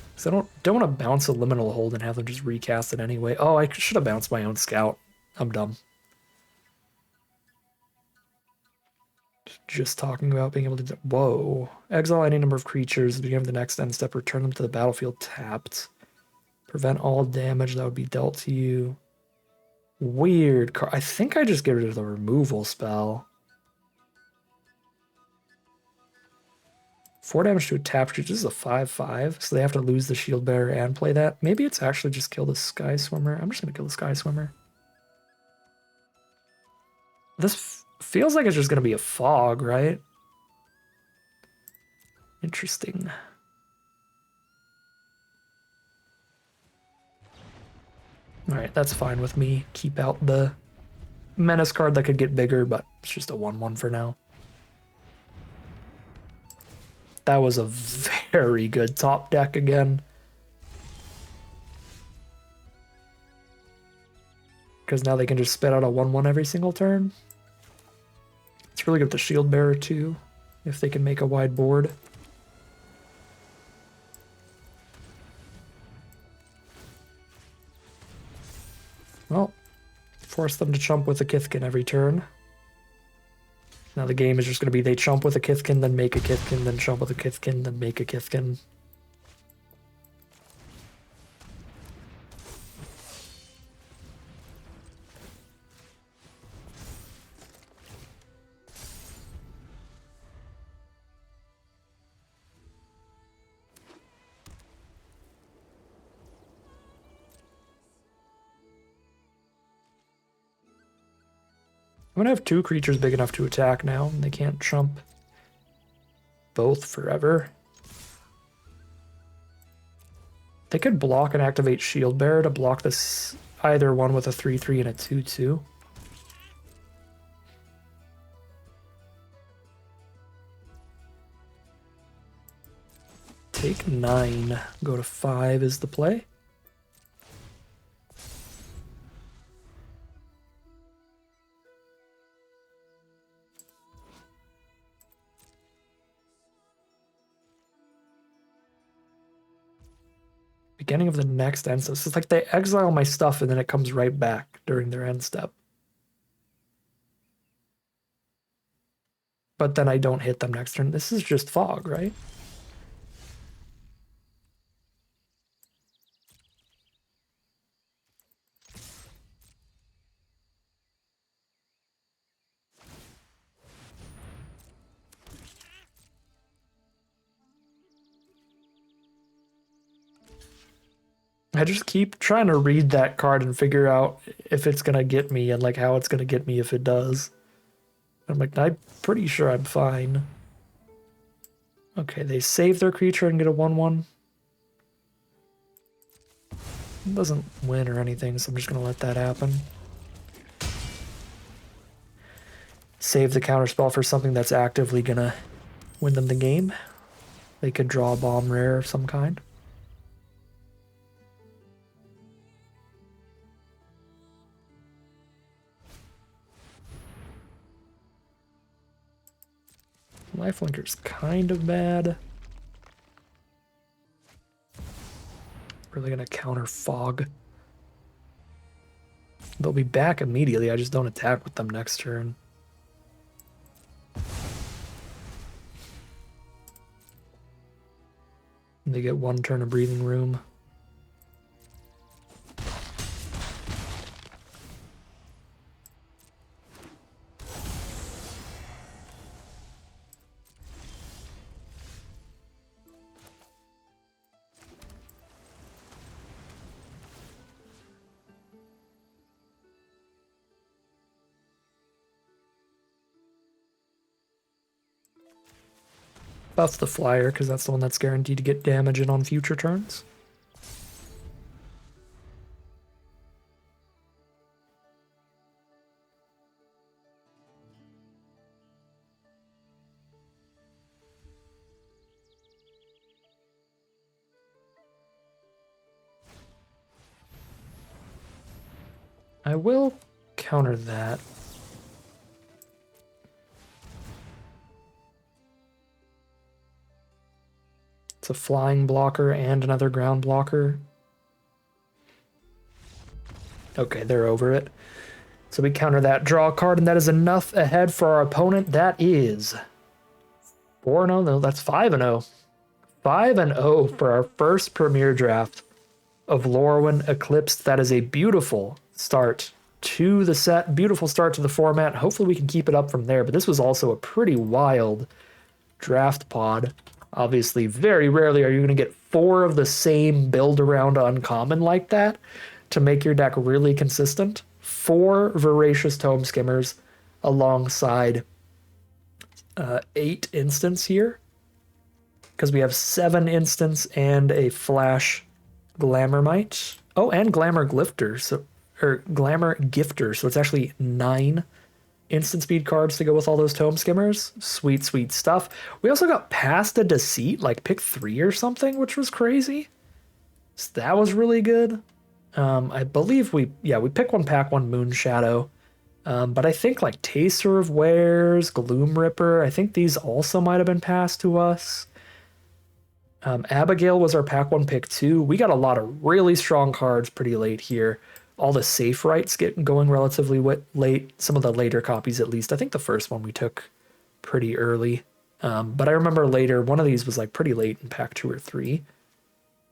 Because I don't want to bounce a Liminal Hold and have them just recast it anyway. Oh, I should have bounced my own scout. I'm dumb. Just talking about being able to... Whoa. Exile any number of creatures. At the beginning of the next end step, return them to the battlefield tapped. Prevent all damage that would be dealt to you. Weird card. I think I just get rid of the removal spell. 4 damage to a tap creature. This is a 5/5, so they have to lose the shield bearer and play that. Maybe it's actually just kill the Sky Swimmer. I'm just gonna kill the Sky Swimmer. This feels like it's just gonna be a fog, right? Interesting. Alright, that's fine with me. Keep out the menace card that could get bigger, but it's just a 1/1 for now. That was a very good top deck again. Because now they can just spit out a 1/1 every single turn. It's really good with the shield bearer too, if they can make a wide board. Well, force them to chump with a Kithkin every turn. Now the game is just going to be they chump with a Kithkin, then make a Kithkin, then chump with a Kithkin, then make a Kithkin. I'm gonna have 2 creatures big enough to attack now, and they can't chump both forever. They could block and activate Shield Bearer to block this either one with a 3/3 and a 2/2. Take 9, go to 5 is the play. Beginning of the next end step. So it's like they exile my stuff and then it comes right back during their end step. But then I don't hit them next turn. This is just fog, right? I just keep trying to read that card and figure out if it's gonna get me and like how it's gonna get me if it does. I'm like, I'm pretty sure I'm fine. Okay, they save their creature and get a 1/1. It doesn't win or anything, so I'm just gonna let that happen. Save the counterspell for something that's actively gonna win them the game. They could draw a bomb rare of some kind. Lifelinker's kind of bad. Really gonna counter fog. They'll be back immediately, I just don't attack with them next turn. And they get 1 turn of breathing room. Buff the flyer, because that's the one that's guaranteed to get damage in on future turns. I will counter that. It's a flying blocker and another ground blocker. Okay, they're over it. So we counter that, draw a card, and that is enough ahead for our opponent. That is 4-0. No, that's 5-0. 5-0 for our first Premier draft of Lorwyn Eclipsed. That is a beautiful start to the set. Beautiful start to the format. Hopefully we can keep it up from there, but this was also a pretty wild draft pod. Obviously, very rarely are you going to get 4 of the same build around uncommon like that to make your deck really consistent. 4 Voracious Tome Skimmers alongside 8 instants here, because we have 7 instants and a Flash Glamourmite. Oh, and Glamour Gifter, or Glamour Gifter, so it's actually 9 instant speed cards to go with all those Tome Skimmers. Sweet, sweet stuff. We also got past a Deceit, like pick 3 or something, which was crazy. So that was really good. I believe we pick 1, pack 1 Moon Shadow. But I think like Taster of Wares, Gloom Ripper, I think these also might have been passed to us. Abigail was our pack 1, pick 2. We got a lot of really strong cards pretty late here. All the safe rights get going relatively late. Some of the later copies, at least. I think the first one we took pretty early. But I remember later, one of these was like pretty late in pack 2 or 3.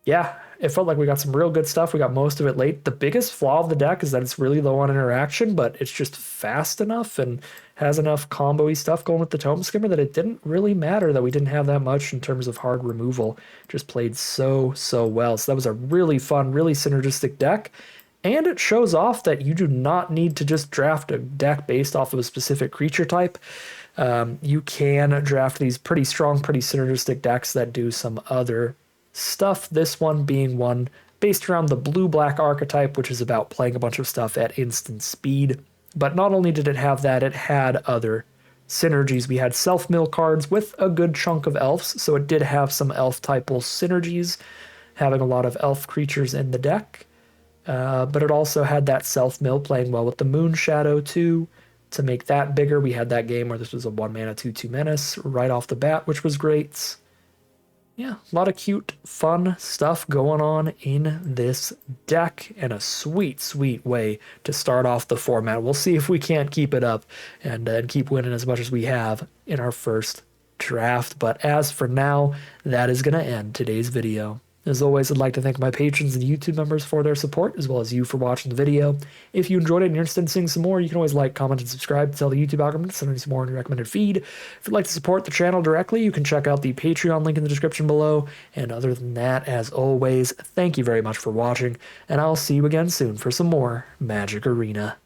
Yeah, it felt like we got some real good stuff. We got most of it late. The biggest flaw of the deck is that it's really low on interaction, but it's just fast enough and has enough combo-y stuff going with the Tome Skimmer that it didn't really matter that we didn't have that much in terms of hard removal. Just played so well. So that was a really fun, really synergistic deck. And it shows off that you do not need to just draft a deck based off of a specific creature type. You can draft these pretty strong, pretty synergistic decks that do some other stuff. This one being one based around the blue-black archetype, which is about playing a bunch of stuff at instant speed. But not only did it have that, it had other synergies. We had self-mill cards with a good chunk of elves, so it did have some elf-typal synergies, having a lot of elf creatures in the deck. But it also had that self-mill playing well with the Moon Shadow too. To make that bigger, we had that game where this was a 1-mana 2/2 menace right off the bat, which was great. Yeah, a lot of cute, fun stuff going on in this deck, and a sweet, sweet way to start off the format. We'll see if we can't keep it up and keep winning as much as we have in our first draft. But as for now, that is going to end today's video. As always, I'd like to thank my patrons and YouTube members for their support, as well as you for watching the video. If you enjoyed it and you're interested in seeing some more, you can always like, comment, and subscribe to tell the YouTube algorithm to send me some more in your recommended feed. If you'd like to support the channel directly, you can check out the Patreon link in the description below. And other than that, as always, thank you very much for watching, and I'll see you again soon for some more Magic Arena.